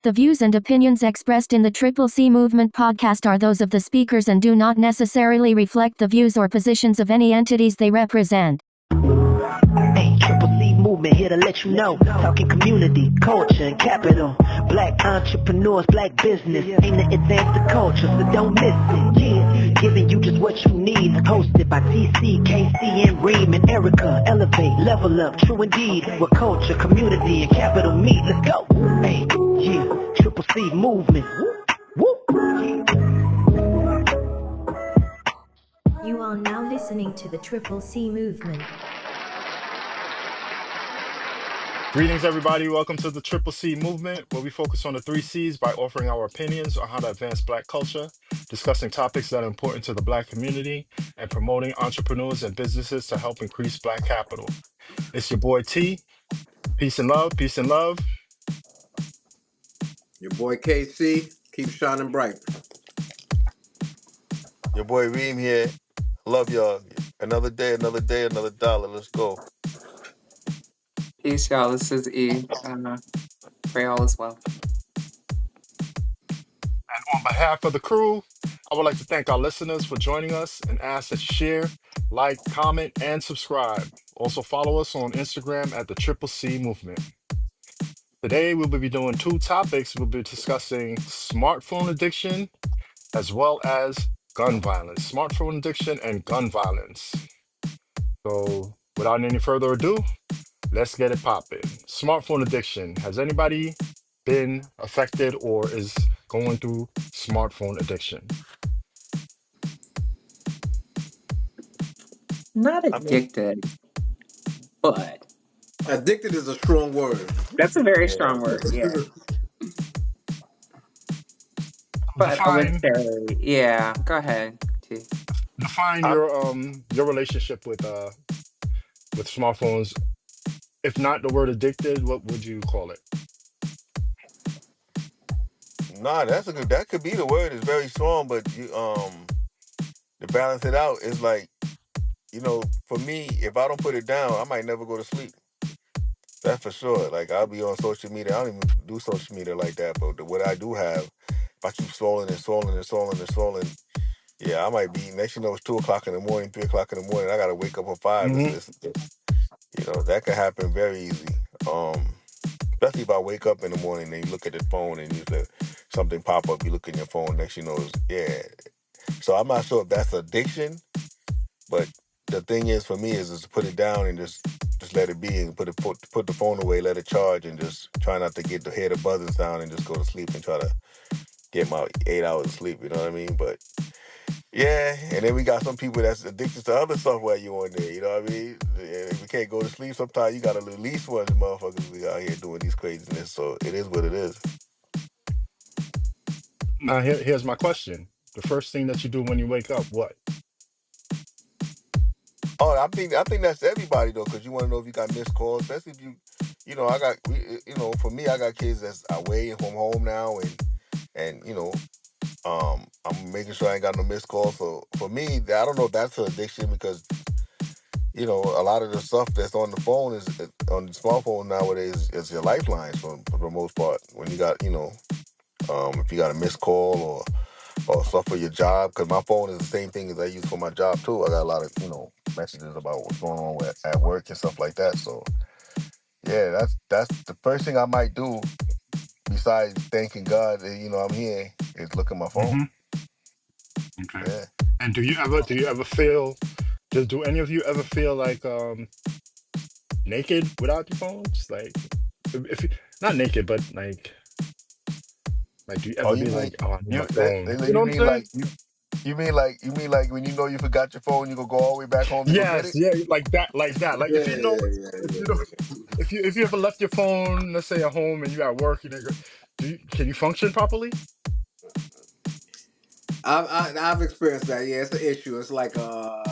The views and opinions expressed in the Triple C Movement podcast are those of the speakers and do not necessarily reflect the views or positions of any entities they represent. Hey, Triple C Movement here to let you know. Talking community, culture, and capital. Black entrepreneurs, black business. Ain't to advance the culture, so don't miss it. Yeah, giving you just what you need. Hosted by TC, KC, and Reem and Erica. Elevate, level up, true indeed. Where culture, community, and capital meet. Let's go. Hey, yeah, Triple C Movement. Whoop, whoop. You are now listening to the Triple C Movement. Greetings, everybody. Welcome to the Triple C Movement, where we focus on the three C's by offering our opinions on how to advance Black culture, discussing topics that are important to the Black community, and promoting entrepreneurs and businesses to help increase Black capital. It's your boy T. Peace and love. Peace and love. Your boy KC, keep shining bright. Your boy Reem here. Love y'all. Another day, another dollar. Let's go. Peace, y'all. This is E. Pray all is well. And on behalf of the crew, I would like to thank our listeners for joining us and ask that you share, like, comment, and subscribe. Also follow us on Instagram at the Triple C Movement. Today, we will be doing two topics. We'll be discussing smartphone addiction as well as gun violence. Smartphone addiction and gun violence. So, without any further ado, let's get it popping. Smartphone addiction. Has anybody been affected or is going through smartphone addiction? Not addicted, but Addicted is a strong word. that's a very strong word, yeah. But I would say, yeah, go ahead, T. Define your relationship with smartphones. If not the word addicted, what would you call it? Nah, that could be the word. It's very strong, but you to balance it out is like, for me, if I don't put it down, I might never go to sleep. That's for sure. Like, I'll be on social media. I don't even do social media like that, but what I do have, if I keep scrolling, yeah, I might be, next you know, it's 2 o'clock in the morning, 3 o'clock in the morning. I got to wake up at 5 and listen to, that could happen very easy. Especially if I wake up in the morning and you look at the phone and something pop up, you look at your phone, next you know, So I'm not sure if that's addiction, but the thing is for me is to put it down and just let it be and put the phone away, let it charge, and just try not to hear the buzzing sound and just go to sleep and try to get my 8 hours of sleep. You know what I mean? But yeah, and then we got some people that's addicted to other stuff while you on there. You know what I mean? If we can't go to sleep, sometimes you got to release one of the motherfuckers we out here doing these craziness. So it is what it is. Now, here's my question. The first thing that you do when you wake up, what? Oh, I think that's everybody though, because you want to know if you got missed calls, especially if for me, I got kids that's away from home now, and I'm making sure I ain't got no missed calls. So for me, I don't know if that's an addiction because a lot of the stuff that's on the phone is on the smartphone nowadays is your lifelines for the most part. When you got if you got a missed call or stuff for your job, because my phone is the same thing as I use for my job too. I got a lot of messages about what's going on at work and stuff like that. So yeah, that's the first thing I might do besides thanking God that I'm here is look at my phone. Okay. Yeah. And do you ever feel? Do any of you ever feel like naked without your phone? Just like if you, not naked, but like do you ever be like, oh, I need my phone? You know what I'm saying? You mean like when you forgot your phone, you go all the way back home to go get it? Yeah, like that. Like Yeah, if you ever left your phone, let's say at home, and you at work, can you function properly? I've experienced that. Yeah, it's an issue. It's like I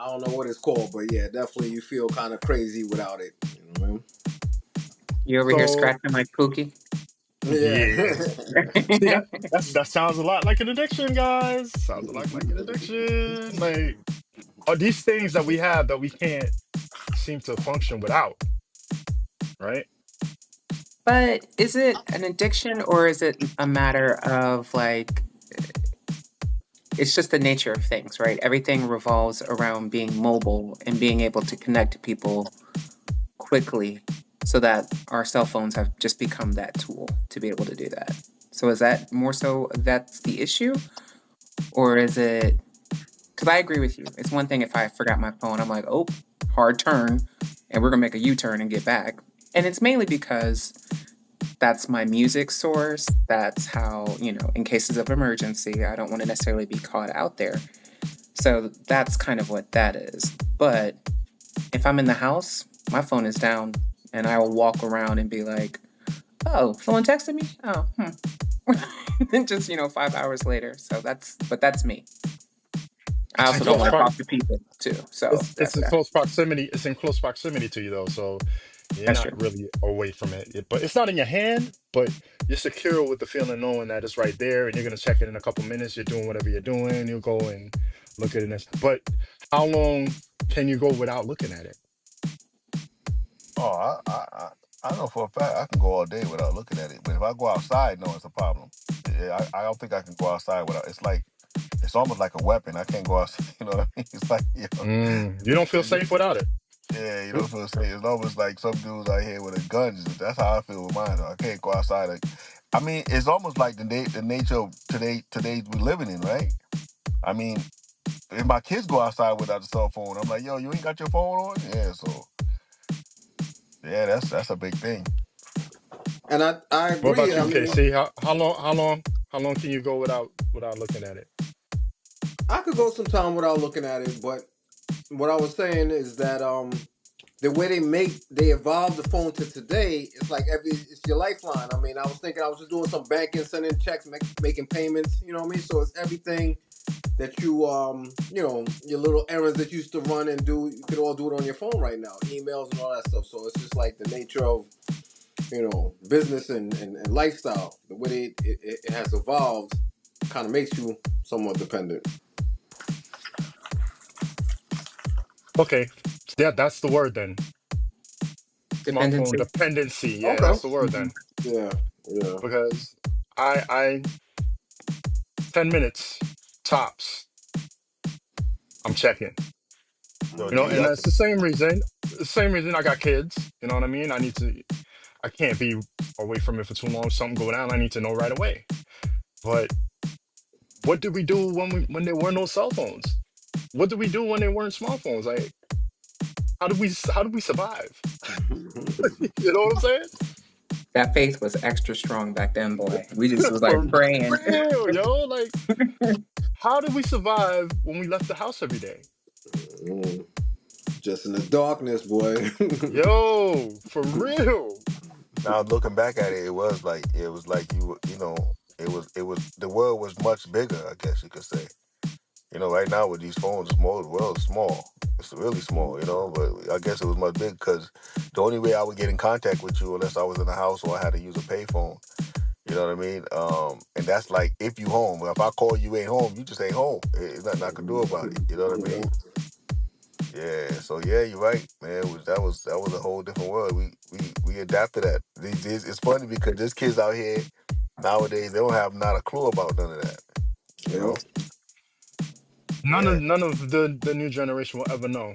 don't know what it's called, but yeah, definitely you feel kind of crazy without it. You know what I mean? You over here scratching my pookie? Yeah. See, that sounds a lot like an addiction, guys. Sounds a lot like an addiction. Like, are these things that we have that we can't seem to function without, right? But is it an addiction or is it a matter of like it's just the nature of things, right? Everything revolves around being mobile and being able to connect to people quickly so that our cell phones have just become that tool to be able to do that. So is that more so that's the issue? Or is it because I agree with you. It's one thing if I forgot my phone, I'm like, oh, hard turn, and we're gonna make a U-turn and get back. And it's mainly because that's my music source. That's how, in cases of emergency, I don't want to necessarily be caught out there. So that's kind of what that is. But if I'm in the house, my phone is down and I will walk around and be like, oh, someone texted me? Oh, then just, 5 hours later. But that's me. I It's in also don't close want to pro- talk to people too. So it's in close proximity. It's in close proximity to you though, so you're that's true. not really away from But it's not in your hand, but you're secure with the feeling knowing that it's right there, and you're gonna check it in a couple minutes. You're doing whatever you're doing. You'll go and look at it. But how long can you go without looking at it? Oh, I know for a fact I can go all day without looking at it. But if I go outside, no, it's a problem. Yeah, I don't think I can go outside without. It's almost like a weapon. I can't go outside. You know what I mean? It's like You don't feel safe without it. yeah, you don't feel safe. It's almost like some dudes out here with a gun. That's how I feel with mine. I can't go outside. I mean, it's almost like the nature of today's we living in, right? I mean, if my kids go outside without a cell phone, I'm like, yo, you ain't got your phone on? Yeah, so yeah, that's a big thing. And I What agree. about I you, mean, KC? How long can you go without looking at it? I could go some time without looking at it, but what I was saying is that the way they evolve the phone to today, it's like it's your lifeline. I mean, I was thinking I was just doing some banking, sending checks, making payments. You know what I mean? So it's everything that your little errands that you used to run and do. You could all do it on your phone right now, emails and all that stuff. So it's just like the nature of business and lifestyle. The way it has evolved kind of makes you somewhat dependent. Okay, yeah, that's the word then. Smartphone Dependency. dependency. Yeah, Okay. that's the word Mhm. then. Yeah. Yeah. Because I 10 minutes tops, I'm checking. Yo, And G, that's the same reason. The same reason I got kids. You know what I mean? I can't be away from it for too long. Something go down, I need to know right away. But what did we do when there were no cell phones? What did we do when there weren't smartphones? Like, how did we survive? You know what I'm saying? That faith was extra strong back then, boy. We just was like For praying. real, yo. Like, how did we survive when we left the house every day? Mm. Just in the darkness, boy. Yo, for real. now looking back at it, it was like it was the world was much bigger, I guess you could say. Right now with these phones, the world is small. It's really small, but I guess it was much bigger because the only way I would get in contact with you unless I was in the house or I had to use a payphone. You know what I mean? And that's like if you home. If I call you ain't home, you just ain't home. It's nothing I can do about it. You know what I mean? Yeah. So yeah, you're right, man. That was a whole different world. We adapted that. These days, it's funny because there's kids out here nowadays. They don't have not a clue about none of that. You Yep. know? None Yeah. of none of the new generation will ever know.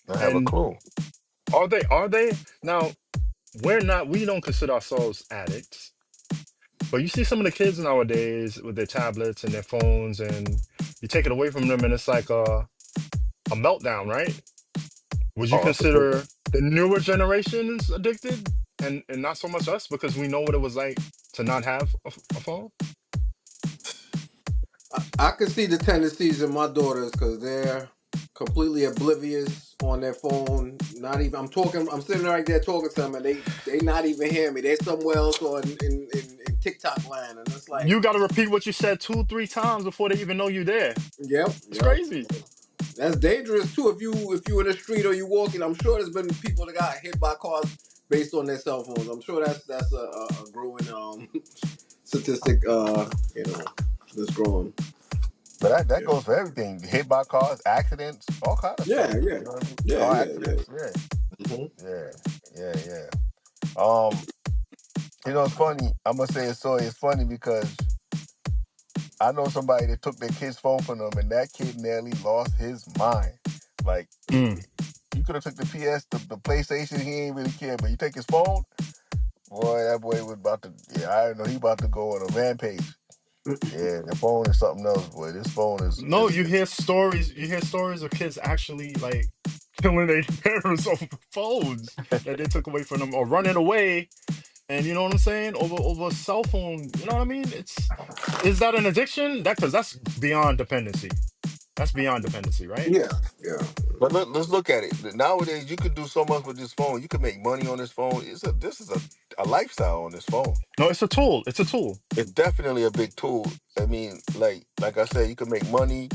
Don't have a And clue. are they now? We don't consider ourselves addicts, but you see some of the kids nowadays with their tablets and their phones, and you take it away from them, and it's like a meltdown, right? Would you Oh, it's a big one. consider the newer generations addicted, and not so much us because we know what it was like to not have a phone? I can see the tendencies in my daughters because they're completely oblivious on their phone. Not even I'm talking. I'm sitting right there talking to them, and they not even hear me. They're somewhere else on in TikTok land, and it's like, You got to repeat what you said 2, 3 times before they even know you there. yep, It's yep. crazy. That's dangerous too. If you in the street or you walking, I'm sure there's been people that got hit by cars based on their cell phones. I'm sure that's a growing statistic. That's growing. But that Yeah. goes for everything. Hit by cars, accidents, all kind of Yeah, stuff. yeah, You know what I mean? yeah, Car yeah, yeah. accidents. Yeah. Hmm. Yeah. Yeah. Yeah. You know, it's funny. I'm gonna say it's funny because I know somebody that took their kid's phone from them, and that kid nearly lost his mind. Like, Mm. you could have took the PS, the PlayStation. He ain't really care, but you take his phone, boy. That boy was about to. Yeah, I know he about to go on a rampage. Yeah, the phone is something else, boy. This phone is No, you hear stories. You hear stories of kids actually like killing their parents over phones that they took away from them, or running away. And you know what I'm saying? Over a cell phone. You know what I mean? Is that an addiction? Because that's beyond dependency. That's beyond dependency, right? Yeah, yeah. But let's look at it. Nowadays, you could do so much with this phone. You can make money on this phone. This is a lifestyle on this phone. No, it's a tool. It's a tool. It's definitely a big tool. I mean, like I said, you can make money.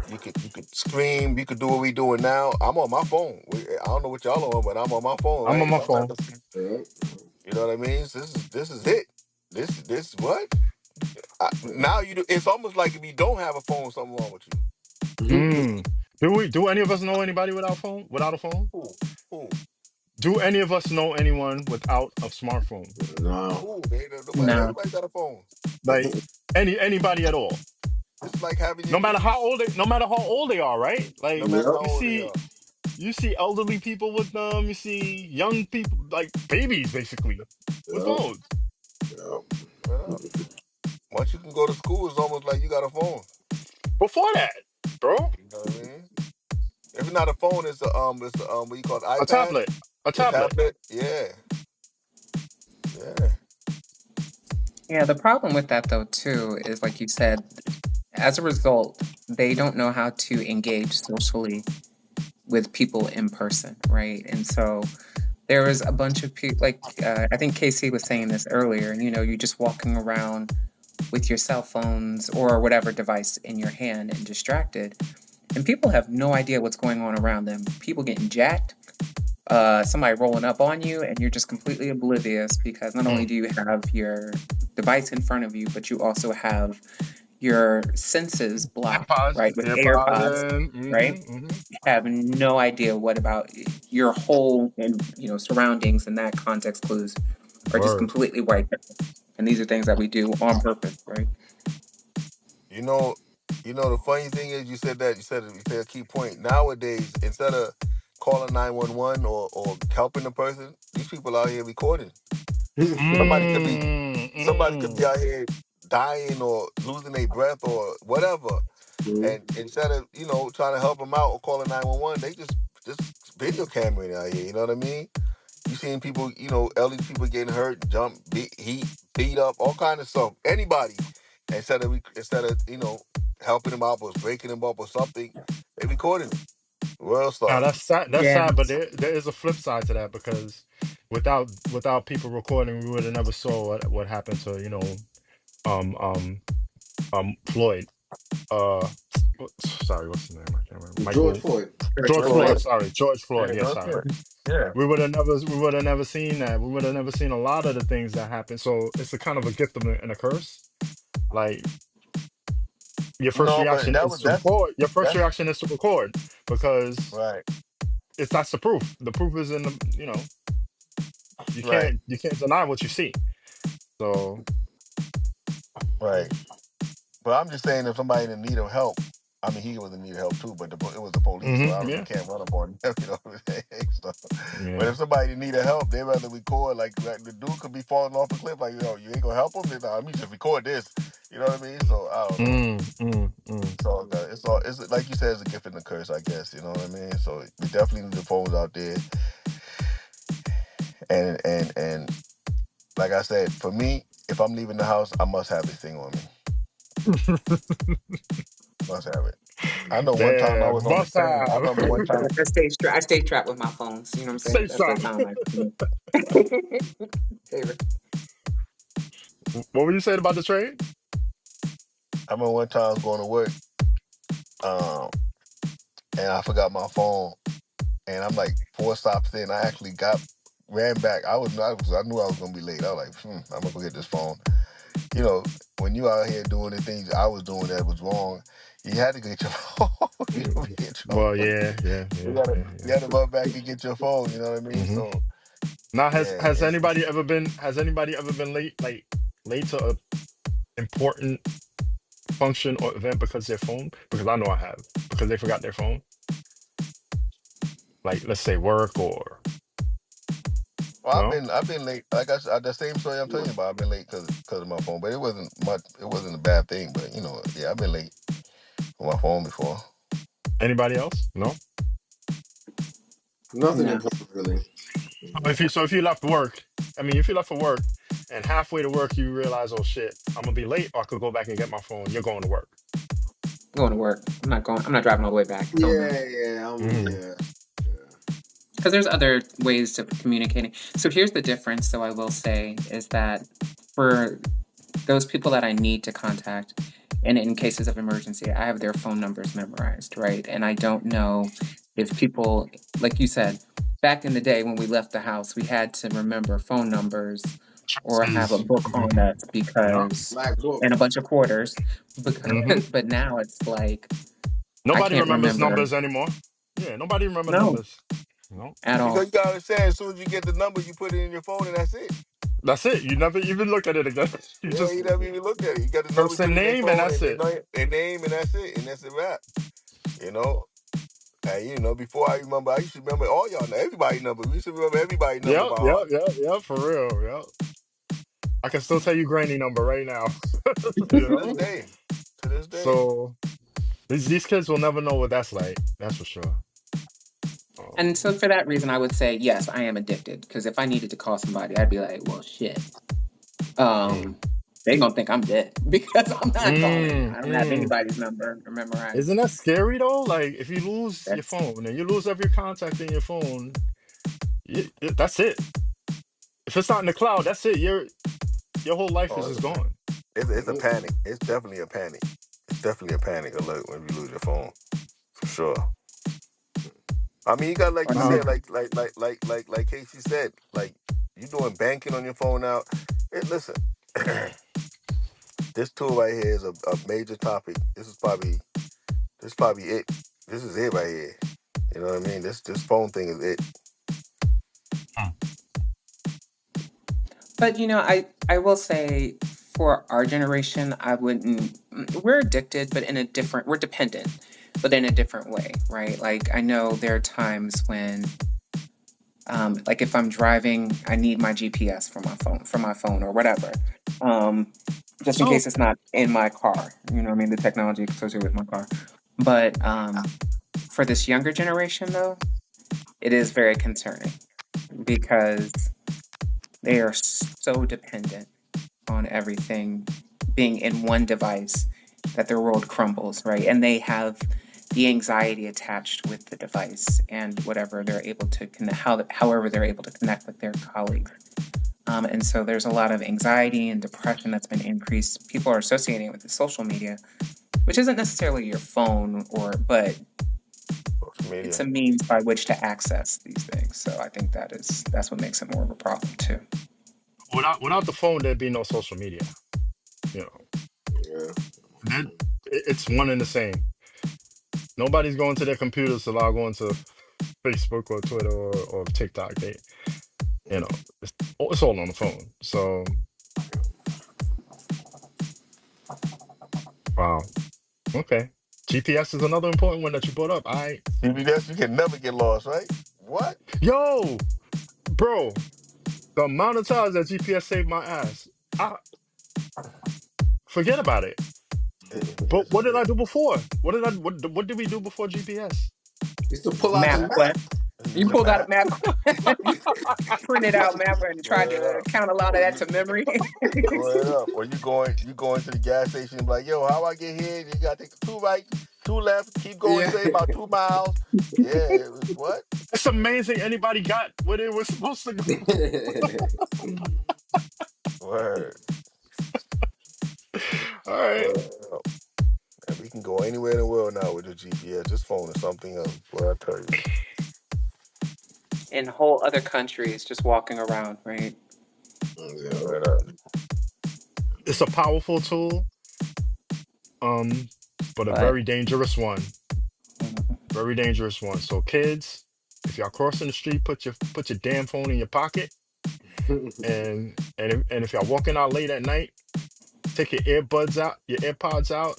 You could scream. You could do what we doing now. I'm on my phone. I don't know what y'all on, but I'm on my phone, I'm on right? my phone. Yeah. You know what I mean? So this is it. This what? Now you do. It's almost like if you don't have a phone, something wrong with you. Mm. Do any of us know anybody without a phone? Who? Who? Do any of us know anyone without a smartphone? No. Who? Nobody. No. Everybody got a phone. Like anybody at all? It's like having your No matter how niece. old no matter how old they are, right? No Like matter Yep. how old they are. you see elderly people with them, you see young people like babies basically with Yep. phones. Yep. Yeah. Once you can go to school, it's almost like you got a phone. Before that, bro, You know what I mean? If it's not a phone, it's what you call it, a iPad, tablet, a a tablet. tablet. Yeah, yeah. Yeah, the problem with that though too is like you said, as a result, they don't know how to engage socially with people in person, right? And so there was a bunch of people, like I think Casey was saying this earlier, you're just walking around with your cell phones or whatever device in your hand and distracted. And people have no idea what's going on around them. People getting jacked, somebody rolling up on you, and you're just completely oblivious because not only Mm. do you have your device in front of you, but you also have your senses blocked, AirPods, right? With AirPods, AirPods, and right? Have no idea what about your whole and surroundings and that context clues are just word. completely wiped out. And these are things that we do on purpose, right? You know, the funny thing is, you said a key point. Nowadays, instead of calling 911 or helping the person, these people out here recording. Somebody could be Mm, somebody could be mm. out here dying or losing their breath or whatever, Mhm. and instead of trying to help them out or calling 911, they just video camera out here. You know what I mean? You seeing people, elderly people getting hurt, jump, beat up, all kind of stuff. Anybody, instead of helping them out or breaking them up or something, they recording it. World Now star. that's sad. That's Yeah. sad, but there is a flip side to that because without people recording, we would have never saw what happened to um um Floyd. Sorry, what's his name? I can't remember. George Michael Floyd. George George Floyd. Floyd. Sorry, George Floyd. Yeah, Yeah, go sorry. ahead. Yeah. We would have never seen that. We would have never seen a lot of the things that happened. So it's a kind of a gift and a curse. Like your first No, but reaction that is was to record. Your first that's reaction is to record because right, that's the proof. The proof is in the you right, can't deny what you see. So right. But I'm just saying, if somebody in need of help, I mean, he was in need of help too, but it was the police, so mhm, obviously yeah, can't run up on them. You know what I'm saying? But yeah. if somebody in need of help, they rather record. Like the dude could be falling off a cliff. Like, you ain't gonna help him. Then let me just record this. You know what I mean? So I don't know. Mm, mm, mm. It's like you said, it's a gift and a curse, I guess. You know what I mean? So we definitely need the phones out there. And like I said, for me, if I'm leaving the house, I must have this thing on me. Must have it. I know one time I Yeah, was on the must train. I have. remember one time. I stay strapped with my phones. You know what I'm saying? Say That's the something. time favorite. What were you saying about the trade? I remember one time I was going to work, um, and I forgot my phone, and I'm like 4 stops in. I actually ran back. I knew I was gonna be late. I was like, I'm gonna go get this phone. When you out here doing the things I was doing that was wrong, you had to get your phone. You Well, know, yeah, yeah, you yeah, gotta yeah, you had to run back and get your phone. You know what I yeah. mean? Hmm. So Now, Yeah, has anybody ever been late, like late to a important function or event because their phone? Because I know I have, because they forgot their phone. Like, let's say work or well, no. I've been late. Like the same story I'm telling you about. I've been late because of my phone, but it wasn't much. It wasn't a bad thing, but yeah, I've been late for my phone before. Anybody else? No. Nothing No. important really. If you left work, I mean, if you left for work and halfway to work you realize, oh shit, I'm gonna be late, or I could go back and get my phone. You're going to work. I'm going to work. I'm not driving all the way back. Hell no. Mm. Yeah. Because there's other ways of communicating. So here's the difference, though, I will say, is that for those people that I need to contact, and in cases of emergency, I have their phone numbers memorized, right? And I don't know if people, like you said, back in the day when we left the house, we had to remember phone numbers or have a Is book on us yeah. because, Black book. and a bunch of quarters, Hmm. because, but now it's like, I Nobody can't remembers remember, numbers anymore. Yeah, nobody remember no, numbers. No, at Because all. you gotta understand, as soon as you get the number, you put it in your phone, and that's it. that's it. You never even look at it again. You Yeah, just you never even looked at it. You got the number, you person put it in their name and phone, that's and it. their name, and that's it, and that's a wrap. You know. And before I used to remember all y'all, everybody number. We used to remember everybody number Yep, by yep, heart. yep, yep. For real. Yep. I can still tell you granny number right now. You To this know. day. To this day. So these kids will never know what that's like. That's for sure. And Um, so for that reason, I would say, yes, I am addicted. Because if I needed to call somebody, I'd be like, well, shit. mm, Um, they gonna think I'm dead because I'm not calling. mm, I don't have mm. anybody's number Isn't memorized. that scary though? Like if you lose your That's phone and you lose every contact in your phone, that's it. If it's not in the cloud, that's it. Your whole life is Oh, just gone. it's a panic. It's definitely a panic. It's definitely a panic alert when you lose your phone. For sure. I mean, you got like or you no. said, like Casey said, like you doing banking on your phone now. Hey, listen, this tool right here is a major topic. This is probably it. This is it right here. You know what I mean? This phone thing is it. But I will say for our generation, I wouldn't. We're addicted, but we're dependent, but in a different way, right? Like I know there are times when, like if I'm driving, I need my GPS for my phone or whatever, um, just in So case it's not in my car. You know what I mean? The technology associated with my car. But for this younger generation, though, it is very concerning because they are so dependent on everything being in one device that their world crumbles, right? And they have the anxiety attached with the device and whatever they're able to connect, however they're able to connect with their colleagues. And so there's a lot of anxiety and depression that's been increased. People are associating it with the social media, which isn't necessarily your phone, but Social it's media. a means by which to access these things. So I think that's what makes it more of a problem too. without the phone, there'd be no social media. You know, Yeah. then it's one and the same. Nobody's going to their computers to log on to Facebook or Twitter or TikTok. You know, it's all on the phone. So wow. Okay. GPS is another important one that you brought up. You can never get lost, right? What? Yo, bro, the amount of times that GPS saved my ass, I forget about it. Yeah, But GPS what is did I it. do before? What did we do before GPS? Used to pull out the MapQuest. map. You Use a pulled out a map. map, printed out map, and tried Word to up. count a lot of Or that you to memory. word up. Or you going to the gas station and be like, yo, how I get here? You gotta take two right, two left, keep going Yeah. straight about 2 miles. Yeah, what? It's amazing anybody got where they were supposed to go. Word. All right. Word up. And we can go anywhere in the world now with the GPS. This phone is something else. What I tell you. In whole other countries, just walking around, right? Yeah. Word up. It's a powerful tool, um, but a But very dangerous one. mhm. Very dangerous one. So kids, If y'all crossing the street, put your damn phone in your pocket. And if y'all walking out late at night, take your AirPods out,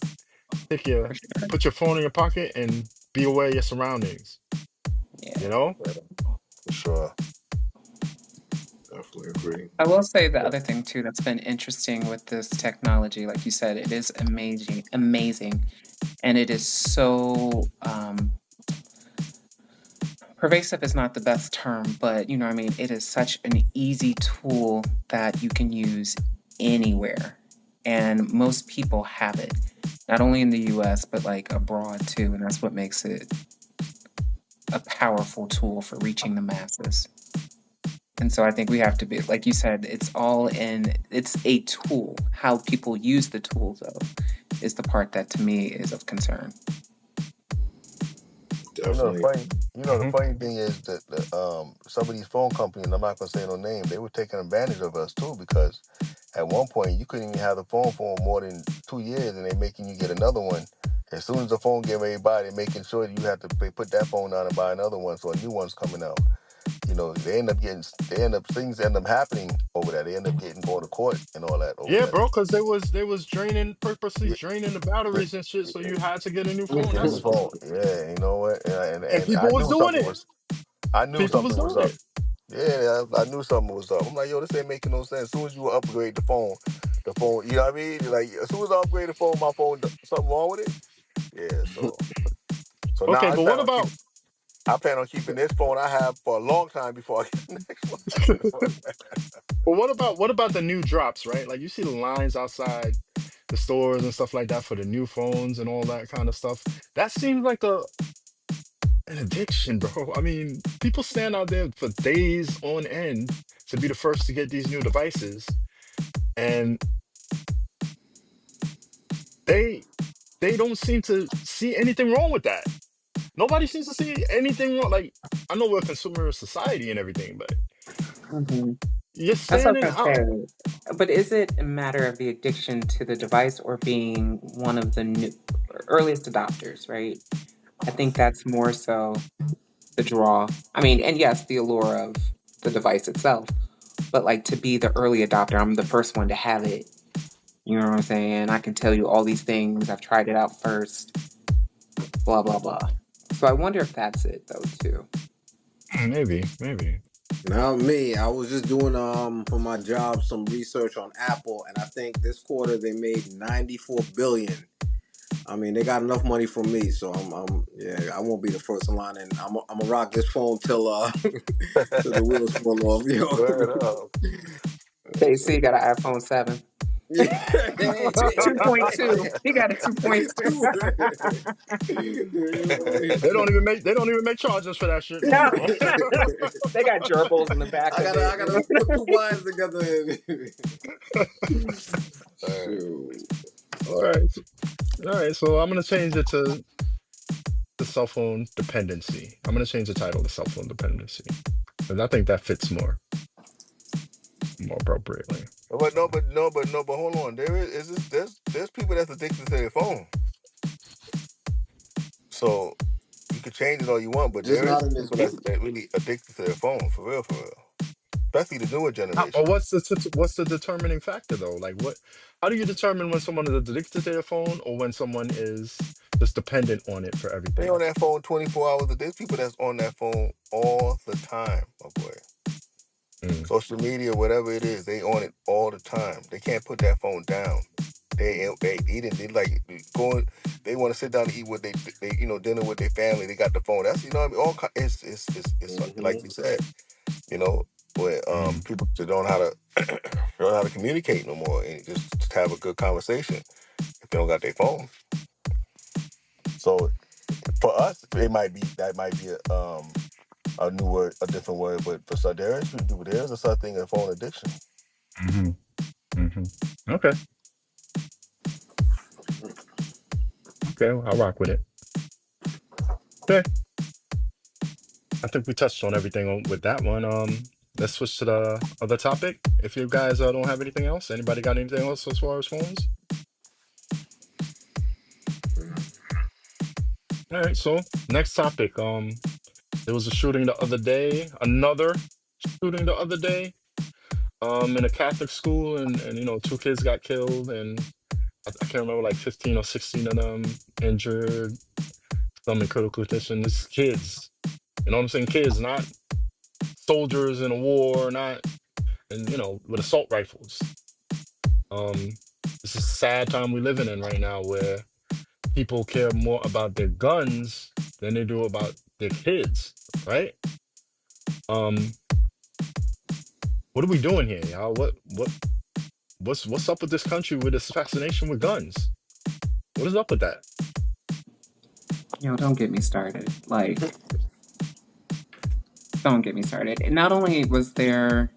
take For your sure. put your phone in your pocket and be aware of your surroundings. You Yeah. know? Yeah, for sure. Definitely agree. I will say the Yeah. other thing too that's been interesting with this technology, like you said, it is amazing, amazing, and it is so pervasive is not the best term, but you know what I mean? It is such an easy tool that you can use anywhere. And most people have it, not only in the US, but like abroad too. And that's what makes it a powerful tool for reaching the masses. And so I think we have to be, like you said, it's a tool. How people use the tool, though, is the part that to me is of concern. You know the Definitely. funny, the Hmm. funny thing is that some of these phone companies, I'm not gonna say no name, they were taking advantage of us too because at one point you couldn't even have the phone for more than 2 years, and they're making you get another one. As soon as the phone get ready to buy, they're making sure that you have to put that phone down and buy another one, so a new one's coming out. Things end up happening over that. They end up getting going to court and all that over Yeah, that. bro, because they was purposely Yeah, draining the batteries and shit, so you had to get a new phone. get a new That's phone. Yeah, you know what? and And I people was knew doing something it. was. I knew People was something was doing up. it. Yeah, I knew something was up. I'm like, yo, this ain't making no sense. As soon as you upgrade the phone, you know what I mean? Like, as soon as I upgrade the phone, my phone, something wrong with it. Yeah, so now Okay, but what about I plan on keeping this phone I have for a long time before I get the next one. Well, what about the new drops, right? Like you see the lines outside the stores and stuff like that for the new phones and all that kind of stuff. That seems like an addiction, bro. I mean, people stand out there for days on end to be the first to get these new devices, and they they don't seem to see anything wrong with that. Nobody seems to see anything wrong. Like I know we're a consumer society and everything, but Hmm. you're That's what standing I was gonna out. say. But is it a matter of the addiction to the device or being one of the earliest adopters, right? I think that's more so the draw. I mean, and yes, the allure of the device itself, but like to be the early adopter, I'm the first one to have it. You know what I'm saying? I can tell you all these things. I've tried it out first, blah, blah, blah. So I wonder if that's it, though, too. Maybe. Now me, I was just doing for my job some research on Apple, and I think this quarter they made 94 billion. I mean, they got enough money from me, so yeah, I won't be the first in line, and I'm gonna rock this phone till till the wheels fall off, yo. Word up. KC got an iPhone 7. Yeah. 2.2. He got a 2.2. They don't even make charges for that shit no No, more. they got gerbils in the back of I it. gotta put two wires together. Word. Shoot. All right. All right. So I'm gonna change it to the cell phone dependency. I'm gonna change the title to cell phone dependency. Because I think that fits more appropriately. But hold on. There's people that's addicted to their phone. So you can change it all you want, but Just there not is in this people group. that really addicted to their phone for real, for real. Especially the newer But generation. what's the determining factor though? Like what? How do you determine when someone is addicted to their phone or when someone is just dependent on it for They on everything? that phone 24 hours a day. There's people that's on that phone all the time, my boy. Mm. Social media, whatever it is, they on it all the time. They can't put that phone down. They eating. They like going. They want to sit down and eat with dinner with their family. They got the phone. That's what I mean. It's like Hmm. you said. You know, where Mm. people just don't know how to don't know how to communicate no more and just have a good conversation if they don't got their phone. So for us, that might be a new word, a different word, but for some there's a such thing as phone addiction. Hmm. Hmm. Okay. Okay. Well, I'll rock with it. Okay. I think we touched on everything with that one. Let's switch to the other topic. If you guys don't have anything else, anybody got anything else as far as phones? All right. So next topic. There was a shooting the other day, another shooting the other day, in a Catholic school, and two kids got killed, and I can't remember, like 15 or 16 of them injured, some in critical condition. It's kids. You know what I'm saying? Kids, not soldiers in a war, not and with assault rifles. Um, it's a sad time we're living in right now where people care more about their guns than they do about their kids, right? Um, what are we doing here, y'all? What's up with this country with this fascination with guns? What is up with that? Don't get me started. Like, don't get me started. And not only was there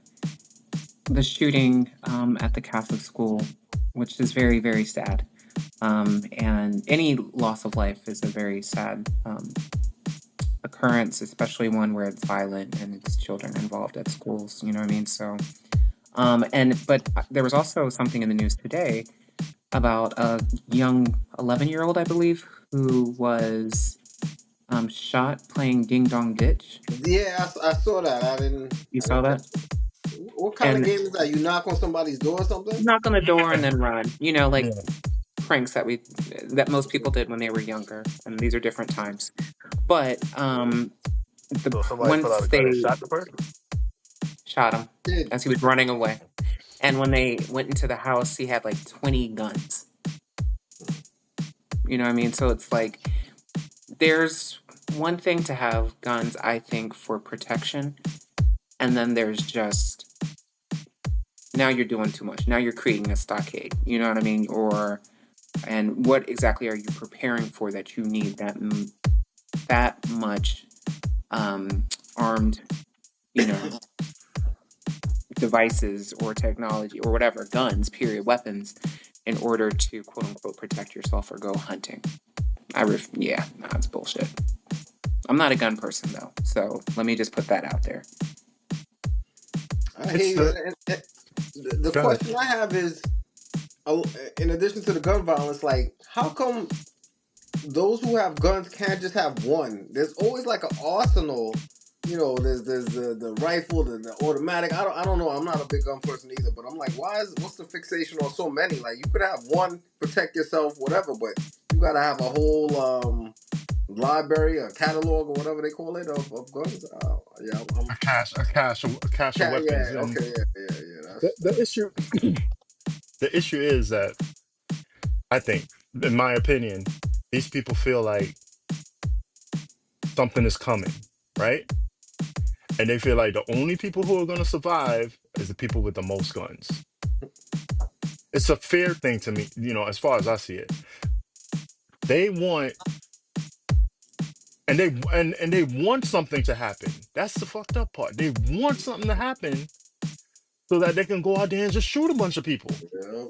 the shooting at the Catholic school, which is very, very sad. And any loss of life is a very sad occurrence, especially one where it's violent and it's children involved at schools. You know what I mean? So, but there was also something in the news today about a young 11-year-old, I believe, who was shot playing Ding Dong Ditch. Yeah, I saw that. You I saw didn't that? catch it. What kind of And game is that? You knock on somebody's door or something? knock on the door and then run. Like Yeah. pranks that most people did when they were younger, and these are different times. But So somebody put out once a gun and they shot the person. shot him Did. as he was running away, and when they went into the house, he had like 20 guns. You know what I mean? So it's like there's one thing to have guns, I think, for protection, and then there's just now you're doing too much. Now you're creating a stockade. You know what I mean? And what exactly are you preparing for that you need that much armed, devices or technology or whatever, guns, period, weapons, in order to quote unquote protect yourself or go hunting? Yeah, nah, it's bullshit. I'm not a gun person though, so let me just put that out there. I It's hear you. the The Go ahead. question I have is, in addition to the gun violence, like, how come those who have guns can't just have one? There's always like an arsenal. There's the rifle, the automatic. I don't know. I'm not a big gun person either, but I'm like, what's the fixation on so many? Like, you could have one, protect yourself, whatever, but you gotta have a whole library, a catalog, or whatever they call it of guns. Yeah, A cache of weapons, yeah, and okay, yeah. the, That's the issue the issue is that I think, in my opinion, these people feel like something is coming, right? And they feel like the only people who are going to survive is the people with the most guns. It's a fair thing to me, as far as I see it. They want and they want something to happen. That's the fucked up part. They want something to happen so that they can go out there and just shoot a bunch of people. yeah.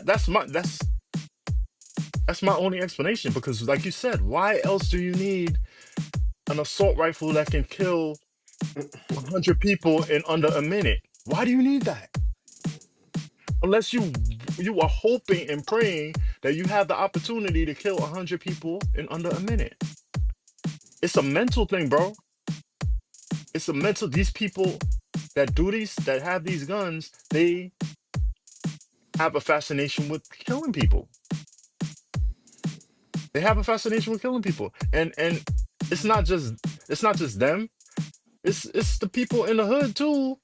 That's my only explanation, because like you said, why else do you need an assault rifle that can kill 100 people in under a minute? Why do you need that? Unless you are hoping and praying that you have the opportunity to kill 100 people in under a minute. It's a mental thing, bro. It's a mental. These people that have these guns, they have a fascination with killing people. They have a fascination with killing people, and it's not just them. It's the people in the hood too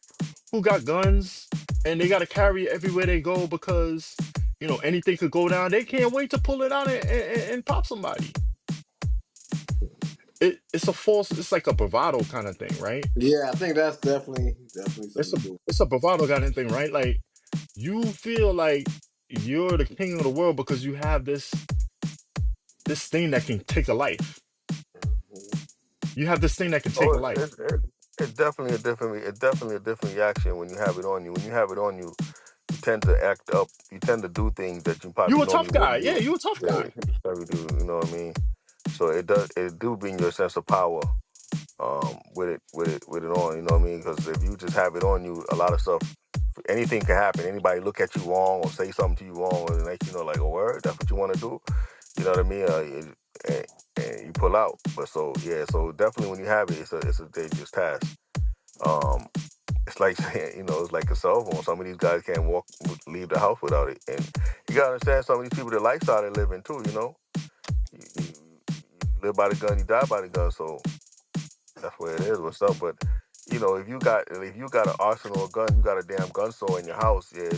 who got guns, and they got to carry it everywhere they go because anything could go down. They can't wait to pull it out and pop somebody. It's a false. It's like a bravado kind of thing, right? Yeah, I think that's definitely It's something a to do. it's a bravado kind of thing, right? Like, you feel like you're the king of the world because you have this thing that can take a life. You have this thing that can take Oh, a life. it's definitely a different reaction when you have it on you. When you have it on you, you tend to act up. You tend to do things that you You probably a tough normally guy. wouldn't Yeah, do. you a tough Yeah, guy. probably do. You know what I mean? So it do bring you a sense of power. With it on. You know what I mean? Because if you just have it on you, a lot of stuff, anything can happen. Anybody look at you wrong or say something to you wrong, and like, like, oh, word, that's what you want to do. You know what I mean? and, and you pull out. But so yeah, so definitely when you have it, it's a dangerous task. Um, it's like saying, it's like a cell phone. Some of these guys can't leave the house without it, and you gotta understand some of these people, the lifestyle they live in too. You live by the gun, you die by the gun. So that's what it is. What's up? But if you got an arsenal of gun, you got a damn gun store in your house. Yeah,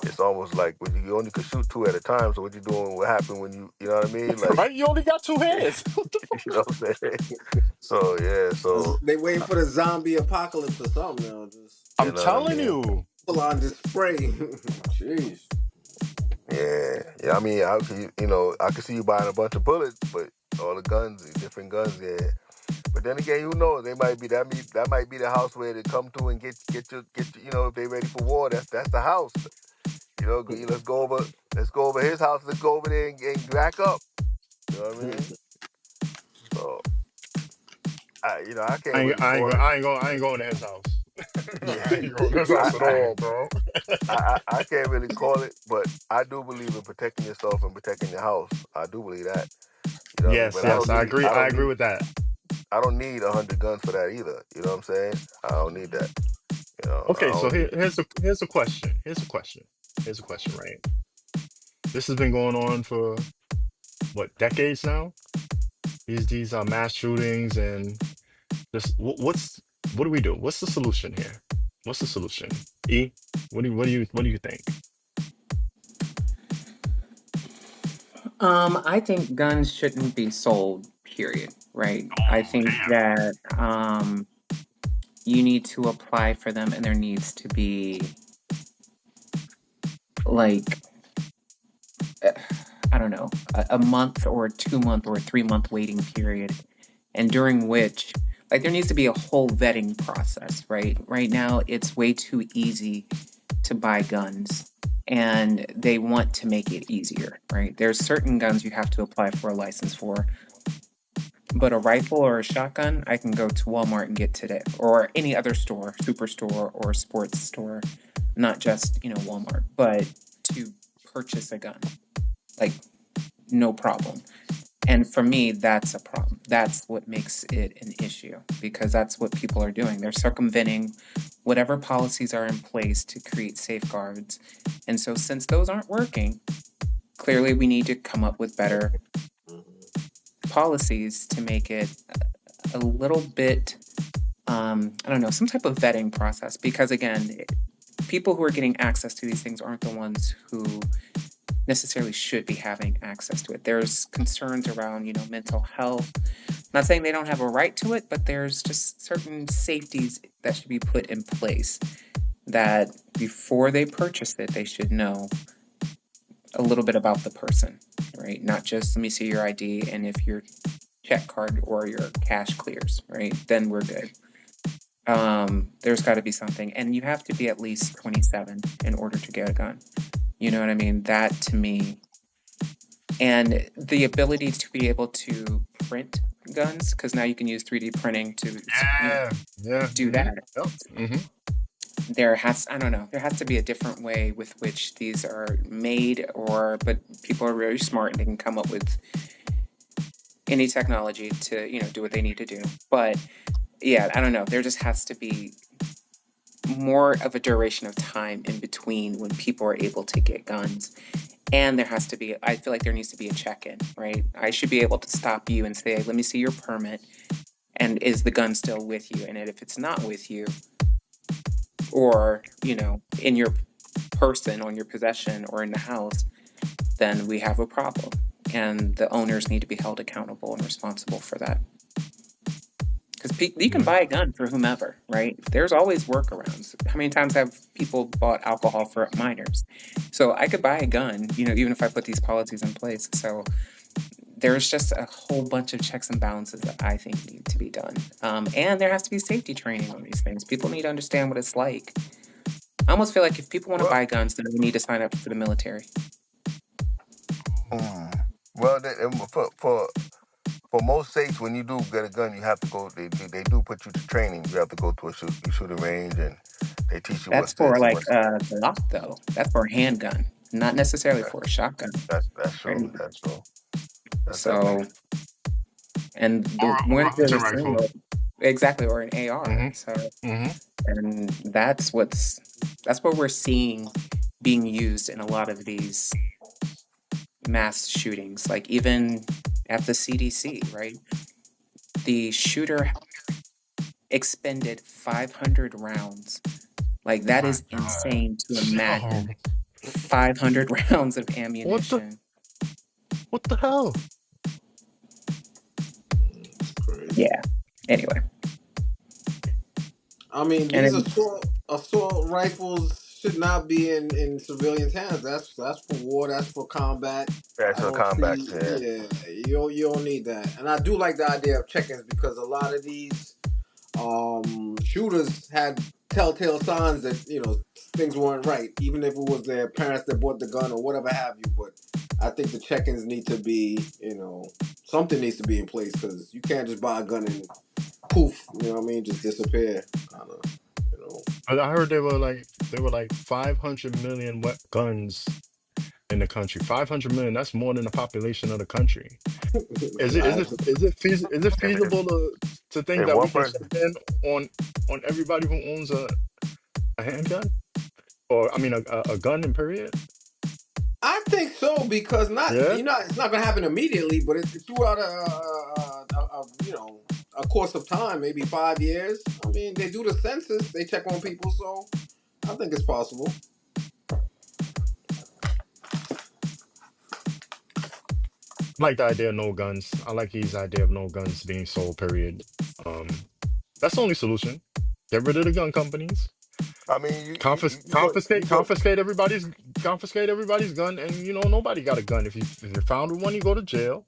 it's almost like when you only could shoot two at a time. So what you doing? What happened when you know what I mean? Like, Right? You only got two hands. What the you know what I'm saying? So yeah, so They waiting for the zombie apocalypse or something now. Just you I'm know what I telling mean? you. full on display. Jeez. Yeah. I mean, I could see you buying a bunch of bullets, but all the guns, different guns, yeah. But then again, who knows? They might be that might be the house where they come to and get your. If they ready for war, that's the house. Let's go over his house. Let's go over there and back up. You know what I mean? So I I can't ain't, really I ain't, call go- it. I ain't going. I ain't going to his house. Yeah, I ain't going to his I, house at I all, bro. I can't really call it, but I do believe in protecting yourself and protecting your house. I do believe that. You know what I mean? Yes, But I yes, don't I need agree. I I don't agree need with that. I don't need 100 guns for that either. You know what I'm saying? I don't need that. I Okay, so don't need. here's a question. Here's a question. Here's a question. Right. This has been going on for what, decades now. These mass shootings and this. What do we do? What's the solution here? What's the solution? E, what do you think? I think guns shouldn't be sold, period, right? I Oh think damn. that you need to apply for them and there needs to be like uh, I don't know, a month or a 2 month or a 3 month waiting period, and during which, like, there needs to be a whole vetting process, right? Right now, it's way too easy to buy guns, and they want to make it easier, right? There's certain guns you have to apply for a license for, but a rifle or a shotgun, I can go to Walmart and get today, or any other store, superstore or sports store, not just, Walmart, but to purchase a gun, like, no problem. And for me, that's a problem. That's what makes it an issue because that's what people are doing. They're circumventing whatever policies are in place to create safeguards. And so, since those aren't working, clearly we need to come up with better policies to make it a little bit, I don't know, some type of vetting process. Because again, people who are getting access to these things aren't the ones who necessarily should be having access to it. There's concerns around, mental health. Not saying they don't have a right to it, but there's just certain safeties that should be put in place that before they purchase it, they should know a little bit about the person, right? Not just let me see your ID and if your check card or your cash clears, right? Then we're good. There's got to be something, and you have to be at least 27 in order to get a gun. You know what I mean? That to me, and the ability to be able to print guns, because now you can use 3D printing to Yeah, yeah. do that. Yep. hmm I don't know, there has to be a different way with which these are made, but people are very smart and they can come up with any technology to, do what they need to do. But yeah, I don't know. There just has to be more of a duration of time in between when people are able to get guns. And I feel like there needs to be a check-in, right? I should be able to stop you and say, let me see your permit. And is the gun still with you? And if it's not with you, or, in your person, on your possession, or in the house, then we have a problem. And the owners need to be held accountable and responsible for that. Because you can Yeah. buy a gun for whomever, right? There's always workarounds. How many times have people bought alcohol for minors? So I could buy a gun, even if I put these policies in place. So there's just a whole bunch of checks and balances that I think need to be done. And there has to be safety training on these things. People need to understand what it's like. I almost feel like if people want to Well, buy guns, then they need to sign up for the military. mm, well, for most states, when you do get a gun, you have to go. They do put you to training. You have to go to a shooting range, and they teach you That's what's for this and like what's Glock, though. That's for a handgun, not necessarily that. for a shotgun, That's true. right? That's true. That's So, epic. and Or, the or one a thing hunting is rifle. exactly, or an AR. Hmm. So, Hmm. and that's what we're seeing being used in a lot of these mass shootings. Like even at the CDC, right? The shooter expended 500 rounds. Like Oh that my is God. insane to Yo, imagine 500 rounds of what the ammunition. what the hell? It's crazy. Yeah. Anyway, I mean, and these then, assault rifles should not be in civilians' hands. That's for war. That's for combat. I Actual don't combat. see. Yeah. Yeah, you don't need that. And I do like the idea of check-ins because a lot of these shooters had telltale signs that things weren't right, even if it was their parents that bought the gun or whatever have you. But I think the check-ins need to be, something needs to be in place because you can't just buy a gun and poof, you know what I mean, just disappear, kind of, you know. I heard they were like 500 million guns in the country. 500 million. That's more than the population of the country. Is it is I, it is it is it feasible to think If that we one can check person, in on everybody who owns a handgun, or I mean a gun in period? I think so because not Yeah. it's not gonna happen immediately, but it's throughout a course of time, maybe 5 years. I mean, they do the census, they check on people, so I think it's possible. I like the idea of no guns. I like his idea of no guns being sold, period. Um, that's the only solution. Get rid of the gun companies. I mean, Confiscate everybody's gun, and nobody got a gun. If you're found with one, you go to jail,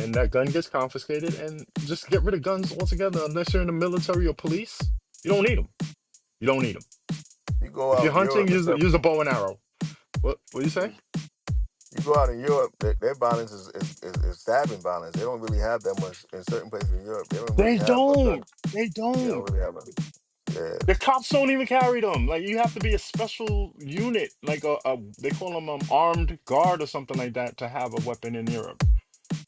and that gun gets confiscated, and just get rid of guns altogether. Unless you're in the military or police, you don't need them. You don't need them. you go If you're out in hunting, Europe and stuff. use a bow and arrow. What do you say? You go out in Europe, their violence is stabbing violence. They don't really have that much in certain places in Europe. They don't really They have a gun. don't. They They don't don't. really have a. Yeah, The cops don't even carry them. Like you have to be a special unit, like a they call them armed guard or something like that, to have a weapon in Europe.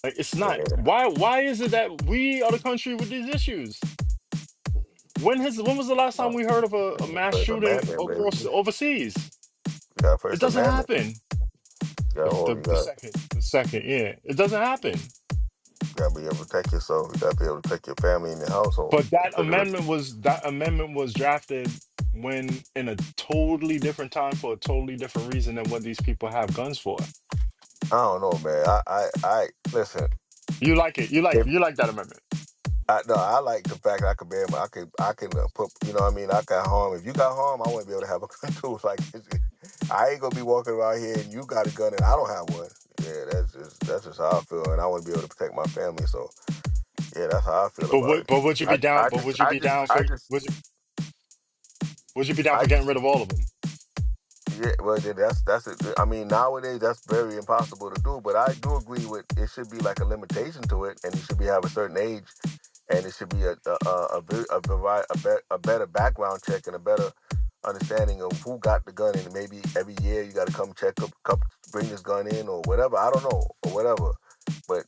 Like it's not. yeah. Why is it that we are the country with these issues? When was the last time No, we heard of a mass First shooting Amendment, across baby. overseas? You got It First doesn't Amendment. happen. You got hold. The second, yeah, it doesn't happen. You got to be able to protect yourself. You got to be able to protect your family and your household. But that Because amendment was drafted when in a totally different time for a totally different reason than what these people have guns for. I don't know, man. I listen. You like it. If You like that amendment. no, I like the fact that I could bear my, I can put, you know what I mean? I got harm. If you got harm, I want to be able to have a gun too. Like, I ain't gonna be walking around here and you got a gun and I don't have one. Yeah, that's just how I feel, and I want to be able to protect my family. So, yeah, that's how I feel But about it. would you be I, down? I But just, I just, I just, would you be down I for getting just, rid of all of them? yeah. Well, then that's it. I mean, nowadays that's very impossible to do. But I do agree with it should be like a limitation to it, and you should be have a certain age, and it should be a better background check and a better understanding of who got the gun, and maybe every year you got to come check up, bring this gun in or whatever. I don't know or whatever, but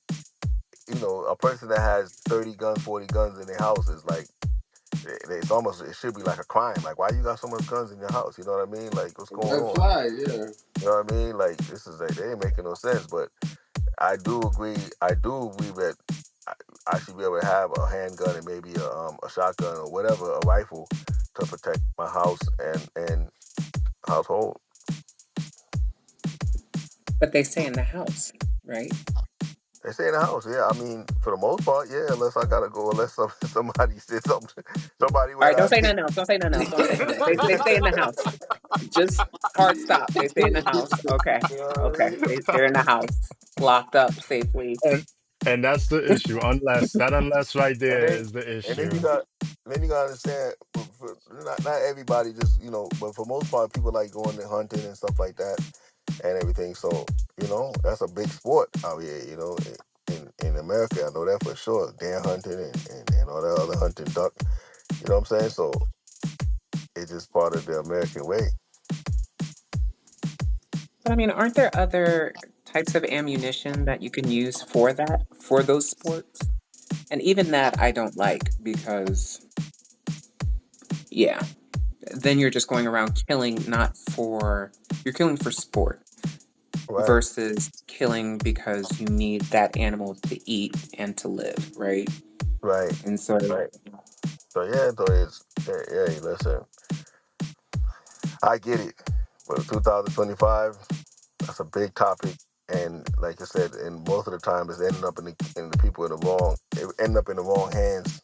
a person that has 30 guns, 40 guns in their house is like it should be like a crime. Like, why you got so much guns in your house? You know what I mean? Like, what's going Red on? flag, yeah. You know what I mean? Like, this is like they ain't making no sense. But I do agree. I do agree that I should be able to have a handgun and maybe a shotgun or whatever, a rifle to protect my house and household. but they stay in the house, right? They stay in the house, yeah. I mean, for the most part, yeah. Unless I gotta go, unless somebody said something, somebody All went right, don't out. say nothing else. Don't say nothing else. Don't say nothing else. They stay in the house. Just hard stop. They stay in the house. Okay. You know what I Okay. mean? They're in the house, locked up safely. and and that's the issue. Unless right And there then is the and then you issue. got then you gotta understand. Not everybody just but for most part, people like going and hunting and stuff like that and everything. So that's a big sport out here. In America, I know that for sure. Deer hunting and all that other hunting duck. You know what I'm saying? So it's just part of the American way. But I mean, aren't there other types of ammunition that you can use for that, for those sports. And even that I don't like because, yeah, then you're just going around killing not for, you're killing for sport Right, versus killing because you need that animal to eat and to live, right? right, And so, right. So yeah, so it's hey, listen, I get it, but 2025, that's a big topic, and like I said, and most of the time it's ending up in the people in the wrong, it end up in the wrong hands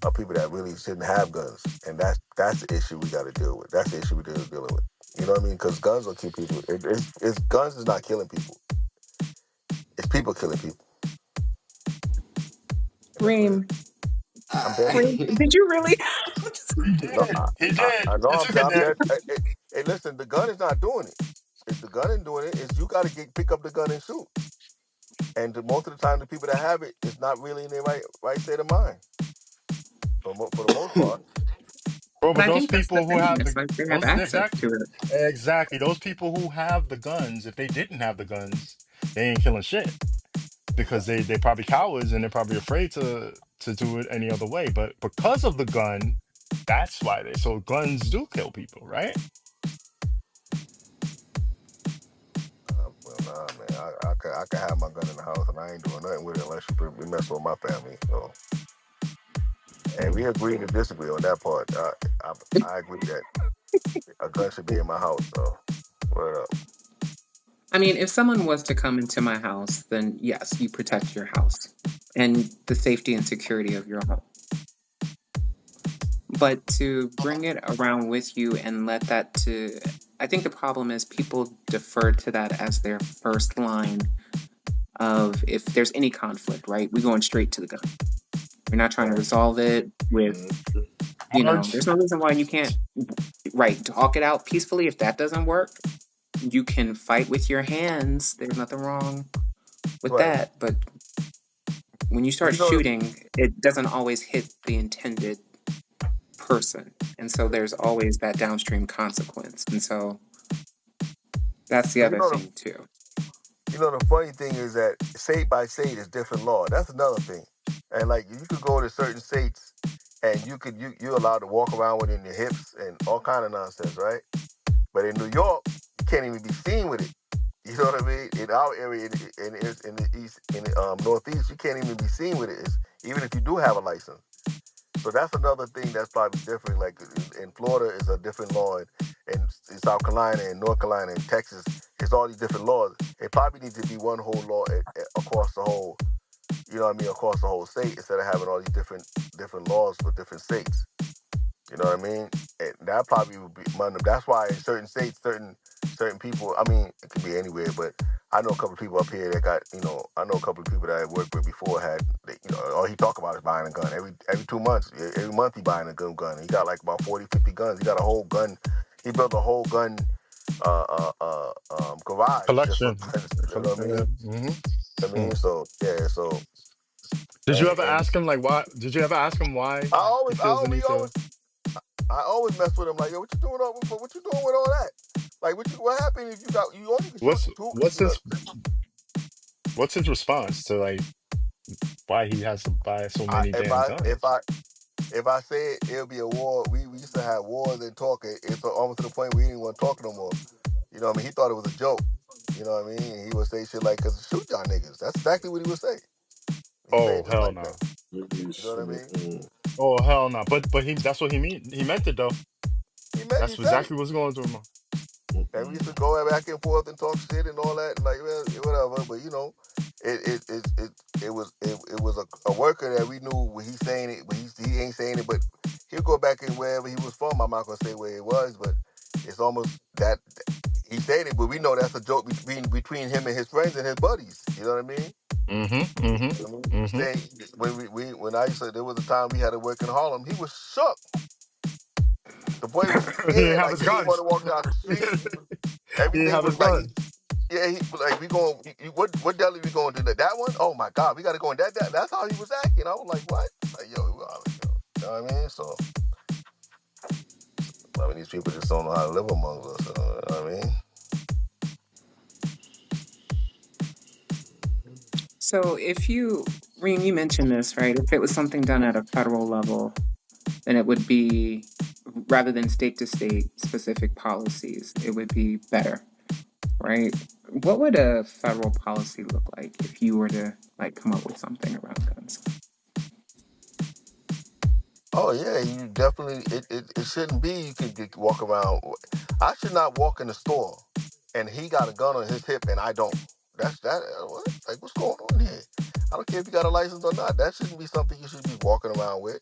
of people that really shouldn't have guns, and that's the issue we got to deal with. That's the issue we're dealing with. You know what I mean? Because guns will kill people. It's guns is not killing people. It's people killing people. And that's what it is. Reem, I'm dead Reem, serious. did you really? He No, did. He I did. know It I'm, took a I'm minute. dead. Hey, listen, the gun is not doing it. If the gun ain't doing it, is you got to pick up the gun and shoot. And most of the time, the people that have it is not really in their right state of mind. For the most part, Bro, But but I those think that's the people who thing. have It's the like they have those access to exactly it. exactly those people who have the guns, if they didn't have the guns, they ain't killing shit because exactly. they probably cowards and they're probably afraid to do it any other way. But because of the gun, that's why they so guns do kill people, right? Well, nah, man. I can have my gun in the house, and I ain't doing nothing with it unless you be messing with my family. So, and we agree to disagree on that part. I agree that a gun should be in my house. So, what up? I mean, if someone was to come into my house, then yes, you protect your house and the safety and security of your home. But to bring it around with you and let that to, I think the problem is people defer to that as their first line of if there's any conflict, right? We're going straight to the gun. We're not trying to Right. resolve it with, Words. there's no reason why you can't, right, talk it out peacefully. If that doesn't work, you can fight with your hands. There's nothing wrong with Right. that. But when you But start shooting, it doesn't always hit the intended person. And so there's always that downstream consequence. And so that's the but you other know thing too. the funny thing is that state by state is different law. That's another thing. And like you could go to certain states, and you're allowed to walk around with it in your hips and all kind of nonsense, right? But in New York, you can't even be seen with it. You know what I mean? In our area, in the east, in the northeast, you can't even be seen with it, even if you do have a license. So that's another thing that's probably different. Like in Florida, is a different law, and in South Carolina, and North Carolina, and Texas, it's all these different laws. It probably needs to be one whole law across the whole, you know what I mean, across the whole state instead of having all these different laws for different states. You know what I mean? And that probably would be one. That's why in certain states, certain people. I mean, it could be anywhere, but I know a couple of people up here that got. I know a couple of people that I worked with before had. All he talk about is buying a gun every 2 months. Every month he buying a gun. He got like about 40, 50 guns. He got a whole gun. He built a whole gun garage just for Collection. guns. You know what I Yeah. mean? I Hmm. mean, so yeah, so Did you ever and ask him like why? Did you ever ask him why I he always, I feels the always, need to? I always mess with him like, yo, what you doing with all that? Like, what happened if you only can shoot What's two? what's his what's his response to like why he has to buy so I, many if damn I if guns? I if I say it, it'll be a war. We used to have wars and talk. It's almost to the point we didn't want to talk no more. You know what I mean? He thought it was a joke. You know what I mean? And he would say shit like, "Cause shoot y'all niggas." That's exactly what he would say. He say Oh it just hell like that. no. You know what I mean? Oh hell no. But he that's what he mean. He meant it though. He That's said it. exactly what's going through him. And we used to go back and forth and talk shit and all that, and like well, whatever. But it was a worker that we knew when he's saying it, but he ain't saying it. But he'll go back and wherever he was from. I'm not gonna say where it was, but it's almost that he said it. But we know that's a joke between him and his friends and his buddies. You know what I mean? Mm-hmm. Mm-hmm. I mean, Mm-hmm. saying when I used to, there was a time we had to work in Harlem. He was shook. The boy was He didn't scared, have like his he didn't want guns. to walk down the He street. didn't Everything have his was like guns. yeah, he like we going. What deli we going to? That one? Oh my God, we got to go in that. That's how he was acting. I was like, what? Like yo, you know what I mean? So I mean, these people just don't know how to live among us. You know what I mean? So if you, Reem, you mentioned this, right? If it was something done at a federal level, then it would be, rather than state to state specific policies, it would be better, right? What would a federal policy look like if you were to like come up with something around guns? Oh yeah, you definitely. It shouldn't be. You could walk around. I should not walk in the store, and he got a gun on his hip, and I don't. That's that. What? Like, what's going on here? I don't care if you got a license or not. That shouldn't be something you should be walking around with.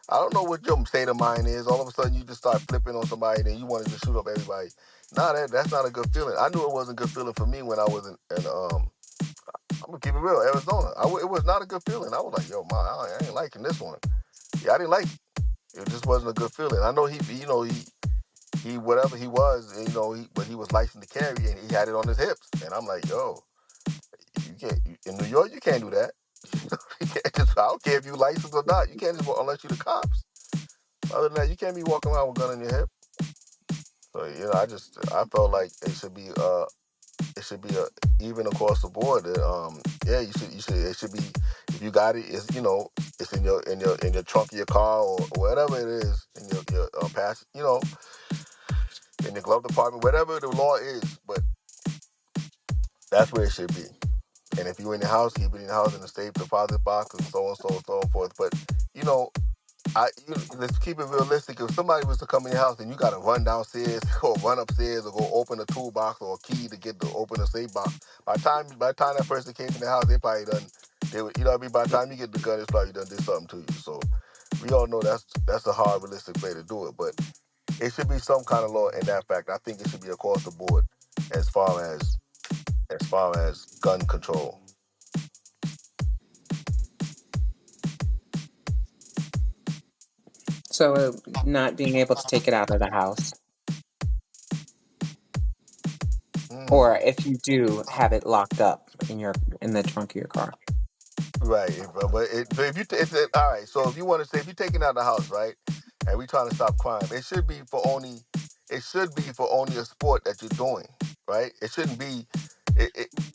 I don't know what your state of mind is. All of a sudden, you just start flipping on somebody, and you wanted to shoot up everybody. Nah, that's not a good feeling. I knew it wasn't a good feeling for me when I was in I'm gonna keep it real, Arizona. It was not a good feeling. I was like, yo, man, I ain't liking this one. Yeah, I didn't like it. It just wasn't a good feeling. I know he whatever he was, but he was licensed to carry, and he had it on his hips. And I'm like, yo, you can't in New York, you can't do that. You can't just, I don't care if you licensed or not. You can't just walk unless you the cops. Other than that, you can't be walking around with a gun in your hip. So I felt like it should be even across the board. Yeah, you should it should be, if you got it, it's in your trunk of your car or whatever it is, in your pass, in your glove compartment, whatever the law is. But that's where it should be. And if you're in the house, keep it in the house in the safe deposit box and so on, so on, so forth. But you know, let's keep it realistic. If somebody was to come in your house and you got to run downstairs or run upstairs or go open a toolbox or a key to get to open a safe box, by the time that person came in the house, they probably done. They would, you know what I mean. By the time you get the gun, it's probably done did something to you. So we all know that's a hard, realistic way to do it. But it should be some kind of law in that fact. I think it should be across the board as far as gun control. So not being able to take it out of the house, or Mm. if you do, have it locked up in the trunk of your car. Right, but if you all right, so if you want to say, if you're taking out the house, right, and we trying to stop crime, it should be for only a sport that you're doing, right? It shouldn't be.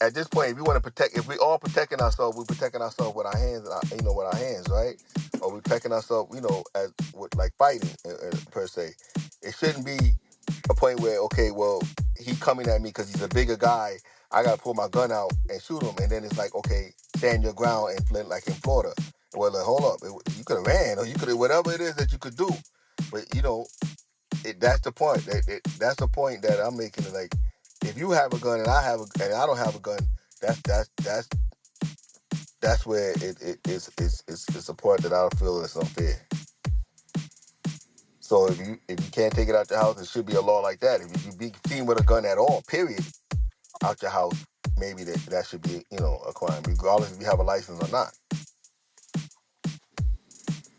At this point, if we want to protect, if we all protecting ourselves, we're protecting ourselves with our hands, with our hands, right? Or we're protecting ourselves, as with like fighting per se. It shouldn't be a point where, okay, well, he coming at me because he's a bigger guy. I gotta pull my gun out and shoot him, and then it's like, okay, stand your ground, and like in Florida. Well, hold up, you could have ran, or you could have, whatever it is that you could do, but that's the point. That's the point that I'm making. Like, if you have a gun and I don't have a gun, that's where it's a part that I don't feel is unfair. So if you can't take it out your house, it should be a law like that. If you be seen with a gun at all, period, out your house, maybe that should be a crime, regardless if you have a license or not.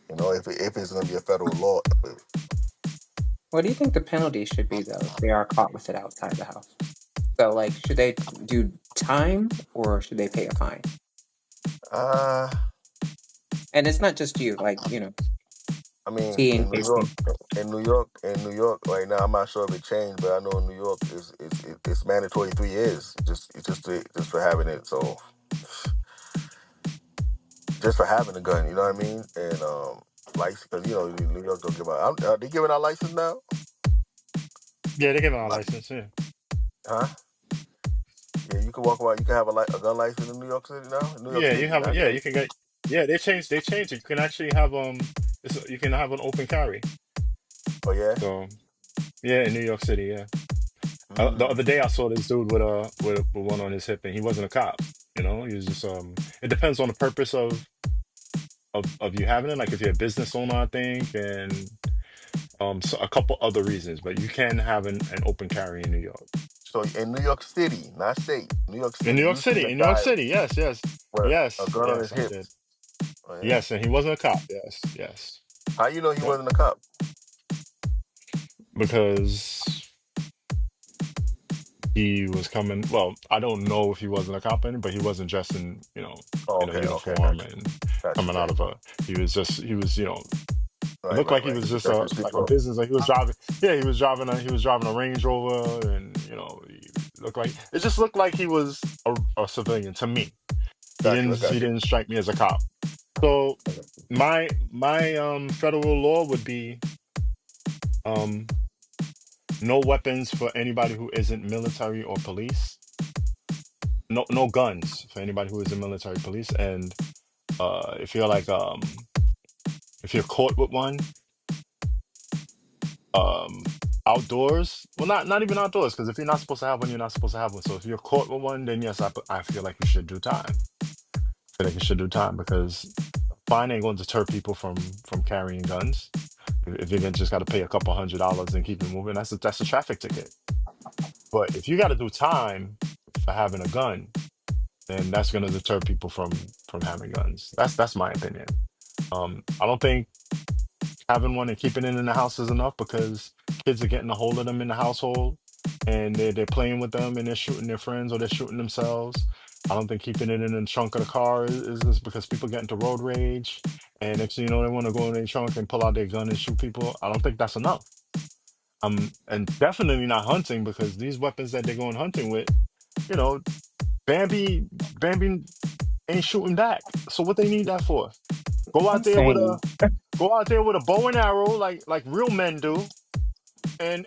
If it's going to be a federal law. What do you think the penalty should be, though, if they are caught with it outside the house? So, like, should they do time or should they pay a fine? Uh, And it's not just you, like, I mean, seeing in New York right now, I'm not sure if it changed, but I know in New York it's mandatory 3 years just for having it. So just for having a gun, you know what I mean? And license, because New York don't give out. Are they giving out license now? Yeah, they give out a Like, license. Yeah, huh? Yeah, you can walk around. You can have a gun license in New York City now. In New York yeah, City, you have. not Yeah, there. you can get. Yeah, they changed it. You can actually have you can have an open carry. Oh yeah. So yeah, in New York City. Yeah, the Mm. other day I saw this dude with one on his hip, and he wasn't a cop. He was just It depends on the purpose of you having it. Like if you're a business owner, I think, and so a couple other reasons, but you can have an open carry in New York. So in New York City, not state, New York In City, New York you seen City, a in New York guy City, yes, yes, with a yes, gun on his yes, I hips. did. Oh, yeah. Yes, and he wasn't a cop. Yes, yes. How you know he Yep. wasn't a cop? Because he was coming. Well, I don't know if he wasn't a cop, but he wasn't dressed in, Oh, in a okay, okay, uniform and got you, coming yeah. out of a. He was, it Right, looked right, like he right. was He just protected his like a people. business. Like he was driving. Yeah, he was driving a Range Rover, and he looked like it just looked like he was a civilian to me. Got you. I He got you. didn't strike me as a cop. So my federal law would be um no weapons for anybody who isn't military or police. No guns for anybody who isn't military police. And if you're like if you're caught with one, outdoors, well, not even outdoors, because if you're not supposed to have one, you're not supposed to have one. So if you're caught with one, then yes, I feel like you should do time. I feel like you should do time because fine ain't going to deter people from carrying guns. If you're gonna just got to pay a couple $100 and keep it moving, that's a traffic ticket. But if you got to do time for having a gun, then that's gonna deter people from having guns. That's my opinion. I don't think having one and keeping it in the house is enough because kids are getting a hold of them in the household and they're playing with them and they're shooting their friends or they're shooting themselves. I don't think keeping it in the trunk of the car is because people get into road rage and next thing you know they want to go in their trunk and pull out their gun and shoot people. I don't think that's enough. And definitely not hunting because these weapons that they're going hunting with, you know, Bambi ain't shooting back. So what they need that for? Go out there with a Insane. go out there with a bow and arrow like real men do and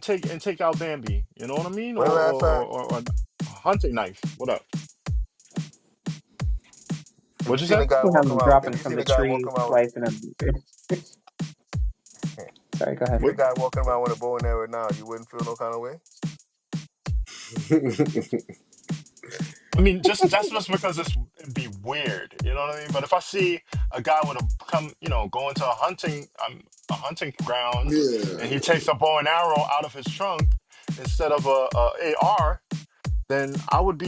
take out Bambi. You know what I mean? When the last time? Or a hunting knife. What up? If you What'd you seen a say? guy We'll have walking them around, if dropping you from seen the a guy tree, walking around, slicing them. Sorry, go if you ahead. see a What? guy walking around with a bow and arrow now, you wouldn't feel no kind of way. I mean, just because it'd be weird, you know what I mean? But if I see a guy with a come, go into a hunting grounds, and he Yeah. takes a bow and arrow out of his trunk instead of a AR, then I would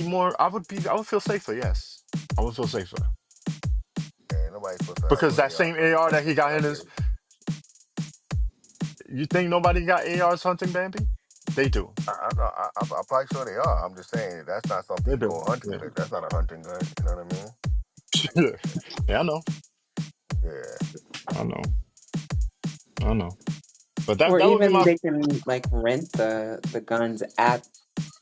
feel safer. Yes, I would feel safer Man, nobody's supposed to have because no that AR same for AR that he hunting. got That's in his. crazy. You think nobody got ARs hunting Bambi? They do. I'm probably sure they are. I'm just saying that's not something They you do. go hunting Yeah. with. That's not a hunting gun. You know what I mean? Yeah, I know. Yeah. I know. I know. But Or that would be even my. they can like rent the guns at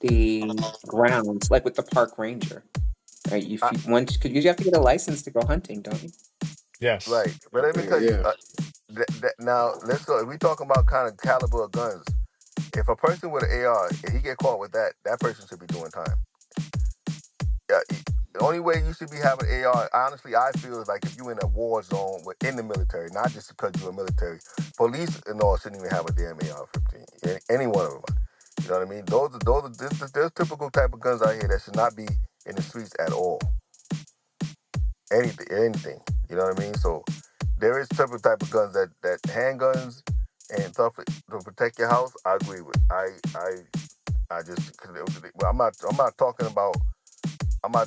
the grounds, like with the park ranger, right? I, Once, because you have to get a license to go hunting, don't you? Yes. right. But let me tell you. Yeah. Now let's go. If we talking about kind of caliber of guns, if a person with an AR, if he get caught with that, that person should be doing time. Yeah, the only way you should be having AR, honestly, I feel is like if you're in a war zone within the military, not just because you're a military. Police and all shouldn't even have a damn AR-15. Any one of them. You know what I mean? There's typical type of guns out here that should not be in the streets at all. Anything. You know what I mean? So there is type of guns that handguns and stuff to protect your house. I agree with. I just well, I'm not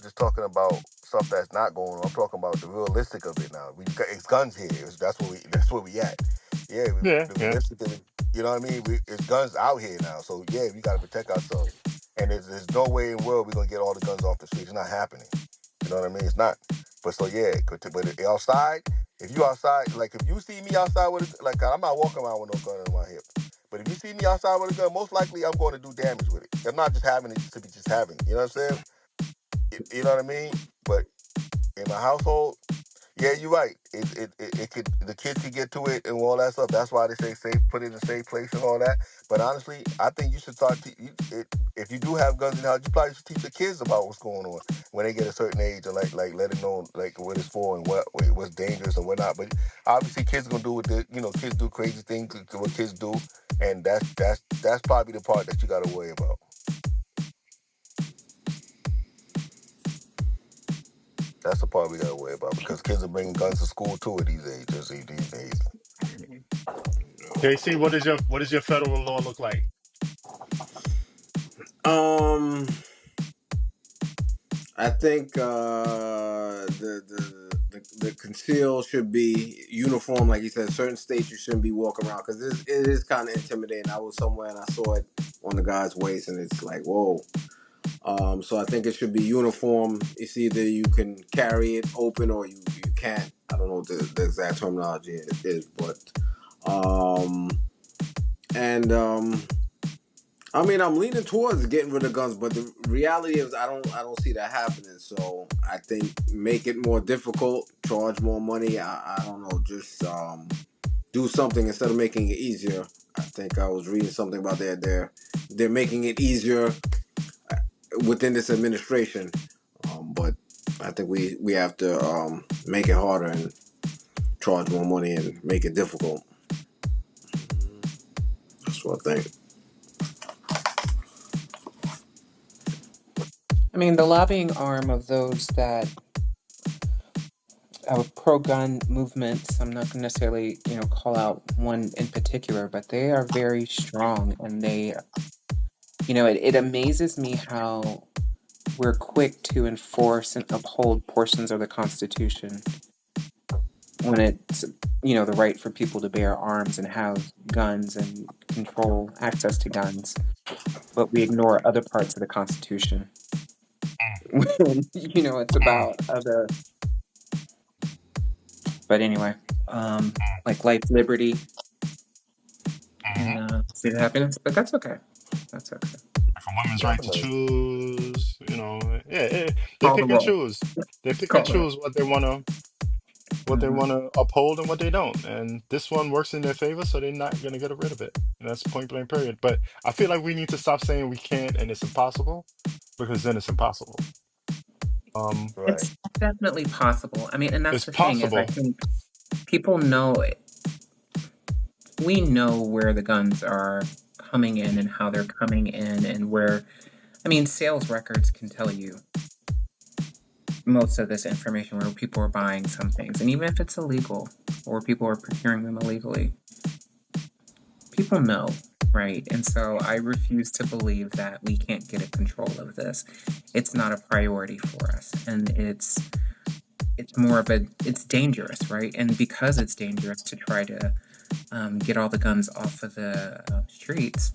just talking about stuff that's not going on. I'm talking about the realistic of it now. It's guns here. That's where we at. Yeah, Yeah. the Yeah. realistically, you know what I mean? It's guns out here now. So yeah, we got to protect ourselves. And there's no way in the world we're gonna get all the guns off the street. It's not happening. You know what I mean? It's not. But so yeah, but outside, if you outside, like if you see me outside with like I'm not walking around with no gun in my hip. But if you see me outside with a gun, most likely I'm going to do damage with it. I'm not just having it to be just having it. You know what I'm saying? You know what I mean? But in my household, yeah, you're right. It could the kids could get to it and all that stuff. That's why they say safe, put it in a safe place and all that. But honestly, I think you should start. If you do have guns in the house, you probably should teach the kids about what's going on when they get a certain age, and like let them know like what it's for and what's dangerous and whatnot. But obviously, kids gonna do kids do crazy things. What kids do, and that's probably the part that you got to worry about. That's the part we gotta worry about because kids are bringing guns to school too at these ages. These days. JC, what does your federal law look like? Um, I think the conceal should be uniform, like you said. Certain states you shouldn't be walking around because it is kind of intimidating. I was somewhere and I saw it on the guy's waist, and it's like whoa. So I think it should be uniform. It's either you can carry it open or you can't. I don't know what the exact terminology is, but um, and I mean, I'm leaning towards getting rid of guns, but the reality is, I don't see that happening. So I think make it more difficult, charge more money. I don't know, just do something instead of making it easier. I think I was reading something about they're making it easier within this administration, but I think we have to make it harder and charge more money and make it difficult. That's what I think. I mean, the lobbying arm of those that pro-gun movements, I'm not going to necessarily, call out one in particular, but they are very strong, and it amazes me how we're quick to enforce and uphold portions of the Constitution when it's, the right for people to bear arms and have guns and control access to guns, but we ignore other parts of the Constitution. When, it's about other, but anyway, like life, liberty, and state of happiness, but that's okay. That's okay. For women's right to Definitely. choose, they Call the pick and roll. choose. They pick and Call the roll. choose what they Mhm. want to uphold and what they don't. And this one works in their favor, so they're not going to get rid of it. And that's point blank period. But I feel like we need to stop saying we can't and it's impossible, because then it's impossible. Right. It's definitely possible. I mean, and that's It's the thing is, I possible. think people know it. We know where the guns are coming in and how they're coming in, and where, I mean, sales records can tell you most of this information where people are buying some things. And even if it's illegal or people are procuring them illegally, people know, right? And so I refuse to believe that we can't get a control of this. It's not a priority for us. And it's more of it's dangerous, right? And because it's dangerous to try to get all the guns off of the streets,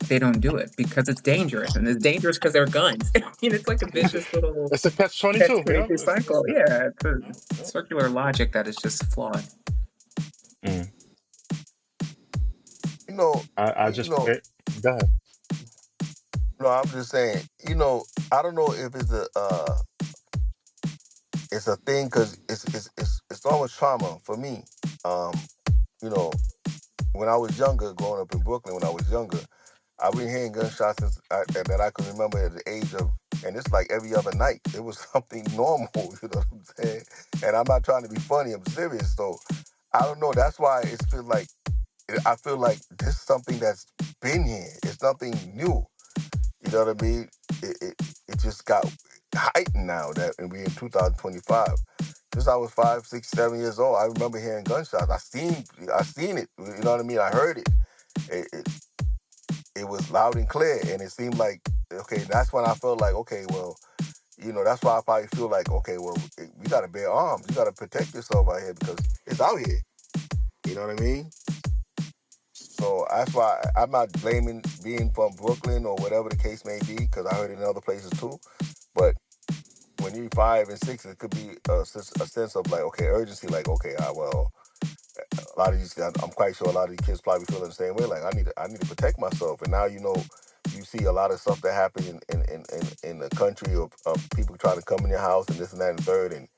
they don't do it because it's dangerous, and it's dangerous because they're guns. I mean, it's like a vicious little It's a catch catch 22. Yeah. 22 cycle. Yeah, it's a Yeah. circular logic that is just flawed. Mm. You know, I you just know, pray. Go ahead. no, I'm just saying, I don't know if it's a thing because it's almost trauma for me. Um, you know, when I was younger, growing up in Brooklyn, when I was younger, I've been hearing gunshots that I can remember at the age of, and it's like every other night. It was something normal, you know what I'm saying? And I'm not trying to be funny, I'm serious. So I don't know. That's why I feel like this is something that's been here. It's nothing new. You know what I mean? It just got heightened now that and we in 2025. Since I was 5, 6, 7 years old, I remember hearing gunshots. I seen it. You know what I mean? I heard it. It, it, it was loud and clear, and it seemed like okay. That's when I felt like okay, well, that's why I probably feel like okay, well, you got to bear arms. You got to protect yourself out here because it's out here. You know what I mean? So that's why I'm not blaming being from Brooklyn or whatever the case may be, because I heard it in other places too. But when you're 5 and 6, it could be a sense of like, okay, urgency, like, okay, well, a lot of these guys, I'm quite sure a lot of these kids probably feel the same way. Like, I need to protect myself. And now, you see a lot of stuff that happen in the country of people trying to come in your house and this and that and third. And,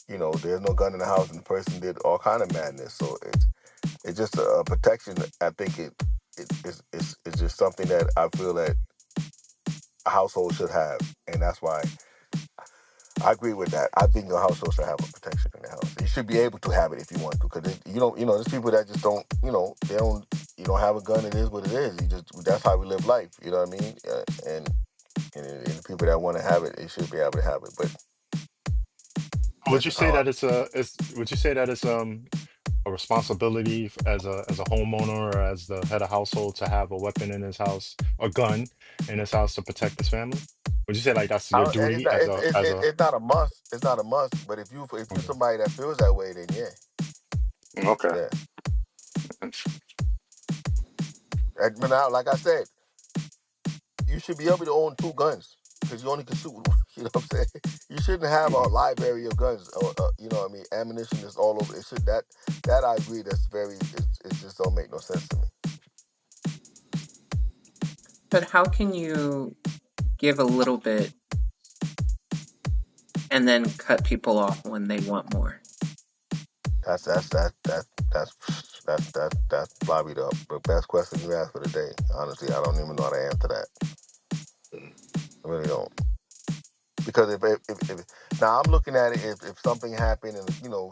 there's no gun in the house and the person did all kind of madness. So it's just a protection. I think it's just something that I feel that a household should have, and that's why I agree with that. I think a household should have a protection in the house. You should be able to have it if you want to, because you don't. There's people that just don't. They don't. You don't have a gun. It is what it is. That's how we live life. You know what I mean? And the people that want to have it, they should be able to have it. But Would you listen, say that would you say that it's a responsibility as a homeowner or as the head of household to have a weapon in his house, a gun in his house to protect his family? Would you say like that's your it's duty not. as a It's not a must. It's not a must. But if you're okay. somebody that feels that way, then yeah, Okay. yeah. But now, like I said, you should be able to own 2 guns because you only can shoot. You know what I'm saying? You shouldn't have a Mhm. library of guns. Or, you know what I mean? Ammunition is all over. It should that I agree. That's very. It just don't make no sense to me. But how can you give a little bit and then cut people off when they want more? That's probably the best question you asked for the day. Honestly, I don't even know how to answer that. I really don't. Because if now I'm looking at it, if something happened and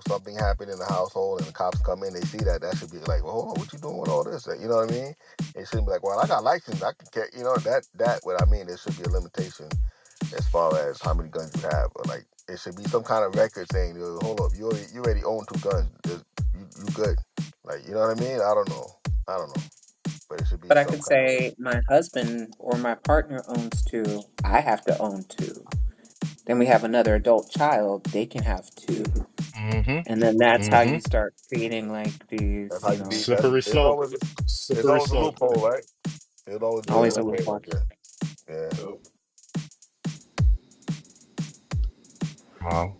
something happened in the household and the cops come in, they see that should be like, well, hold on, what you doing with all this? You know what I mean? It shouldn't be like, well, I got license, I can carry, that what I mean. There should be a limitation as far as how many guns you have, or like it should be some kind of record saying, hold up, you already own 2 guns, you good, like you know what I mean? I don't know, but it should be But I some could kind of. say my husband or my partner owns 2. I have to own 2. Then we have another adult child. They can have 2. Mm-hmm. And then that's how Mm-hmm. you start creating like That's these, how you be. Slippery slope. There's Slippery always a slope. loophole, right? There'll always be a always a loophole loophole. like that. Yeah. Wow.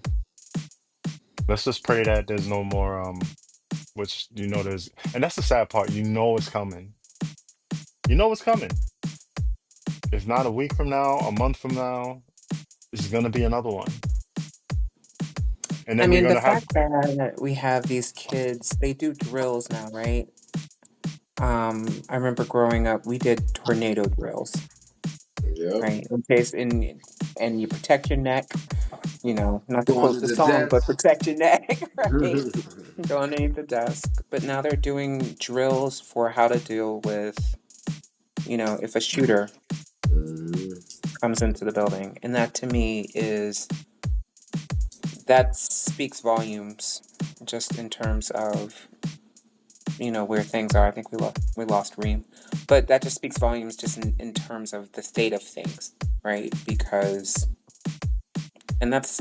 Let's just pray that there's no more which there's, and that's the sad part. It's coming. It's coming. If not a week from now, a month from now, it's gonna be another one. And I then we're mean, the gonna have fact that we have these kids, they do drills now, right? I remember growing up, we did tornado drills, Yep. right? In case and you protect your neck, not to Go quote under the the song, but desk. protect your neck, right? Go underneath the desk. But now they're doing drills for how to deal with, if a shooter comes into the building. And that to me that speaks volumes just in terms of, where things are. I think we lost Reem. But that just speaks volumes just in terms of the state of things, right? Because, and that's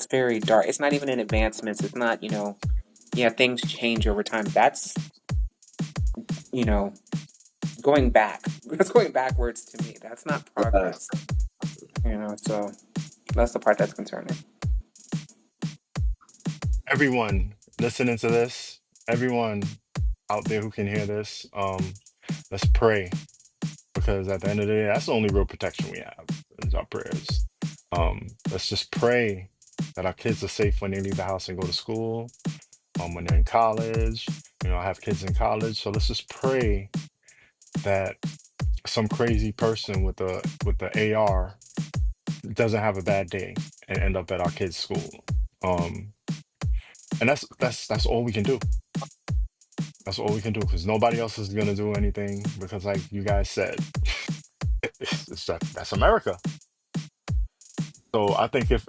very dark. It's not even in advancements. It's not, things change over time. That's, going back. That's going backwards to me. That's not progress. So that's the part that's concerning. everyone listening to this, everyone out there who can hear this, let's pray, because at the end of the day, that's the only real protection we have is our prayers. Let's just pray that our kids are safe when they leave the house and go to school. When they're in college, I have kids in college, so let's just pray that some crazy person with the AR doesn't have a bad day and end up at our kids' school. And that's all we can do. That's all we can do, because nobody else is gonna do anything, because like you guys said, that's America. So I think if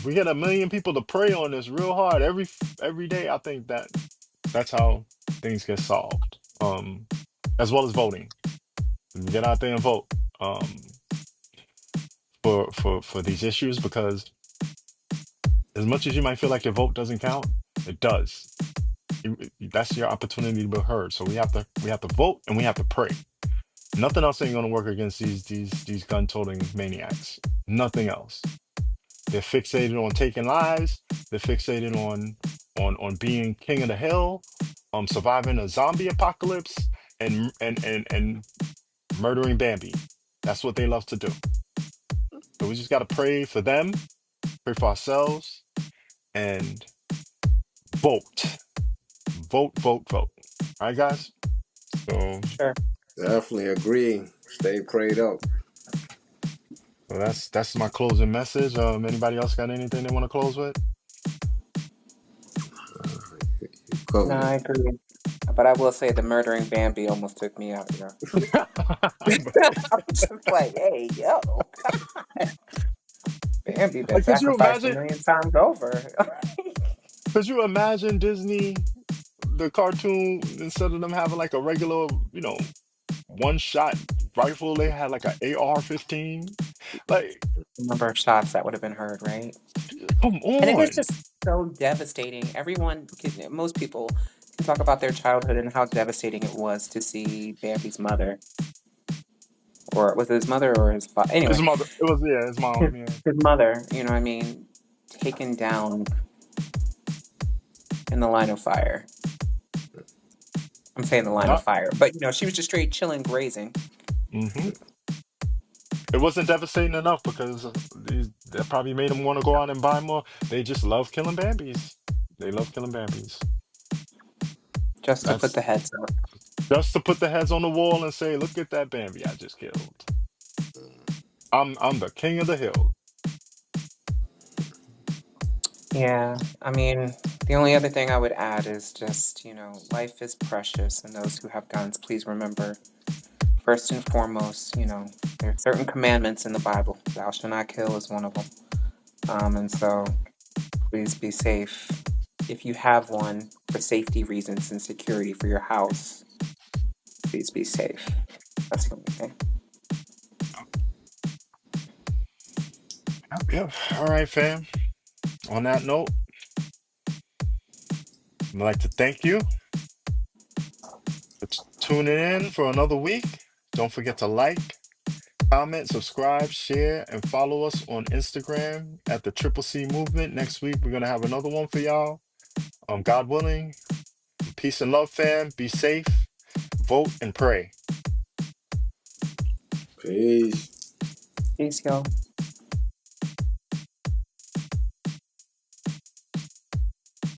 we get 1 million people to pray on this real hard every day, I think that's how things get solved. As well as voting. Get out there and vote. For these issues, because as much as you might feel like your vote doesn't count, it does. That's your opportunity to be heard. So we have to vote, and we have to pray. Nothing else ain't gonna work against these gun-toting maniacs. Nothing else. They're fixated on taking lives. They're fixated on being king of the hill, surviving a zombie apocalypse, and murdering Bambi. That's what they love to do. So we just gotta pray for them, pray for ourselves, and vote. Vote, vote, vote. All right, guys? So, Sure. Definitely agree. Stay prayed up. so that's my closing message. Anybody else got anything they want to close with? You No, covered I it. agree. But I will say the murdering Bambi almost took me out, I'm just like, hey, yo, Bambi been Like, sacrificed a million times over. could you imagine Disney, the cartoon, instead of them having like a regular, one shot rifle, they had like a AR-15? Like, The number of shots that would have been heard, right? come And it is on. just so devastating. Most people can talk about their childhood and how devastating it was to see Bambi's mother, or was it his mother or his father? His Anyway, mother, it was, yeah, his mom, yeah. his mother. You know what I mean? Taken down in the line of fire. I'm saying the line of Not. fire. But, you know, she was just straight chilling, grazing. Hmm. It wasn't devastating enough because that probably made them want to go out and buy more. They just love killing Bambis. They love killing Bambis. Just to put That's the heads up. just to put the heads on the wall and say, "Look at that Bambi I just killed. I'm the king of the hill." Yeah, I mean, the only other thing I would add is just, you know, life is precious, and those who have guns, please remember, first and foremost, you know, there are certain commandments in the Bible. Thou shalt not kill is one of them. And so please be safe. If you have one for safety reasons and security for your house, please be safe. That's the only thing. Yep. All right, fam. On that note, I'd like to thank you for tuning in for another week. Don't forget to like, comment, subscribe, share, and follow us on Instagram at the Triple C Movement. Next week, we're gonna have another one for y'all. God willing. Peace and love, fam. Be safe. Vote and pray. Peace. Peace, y'all.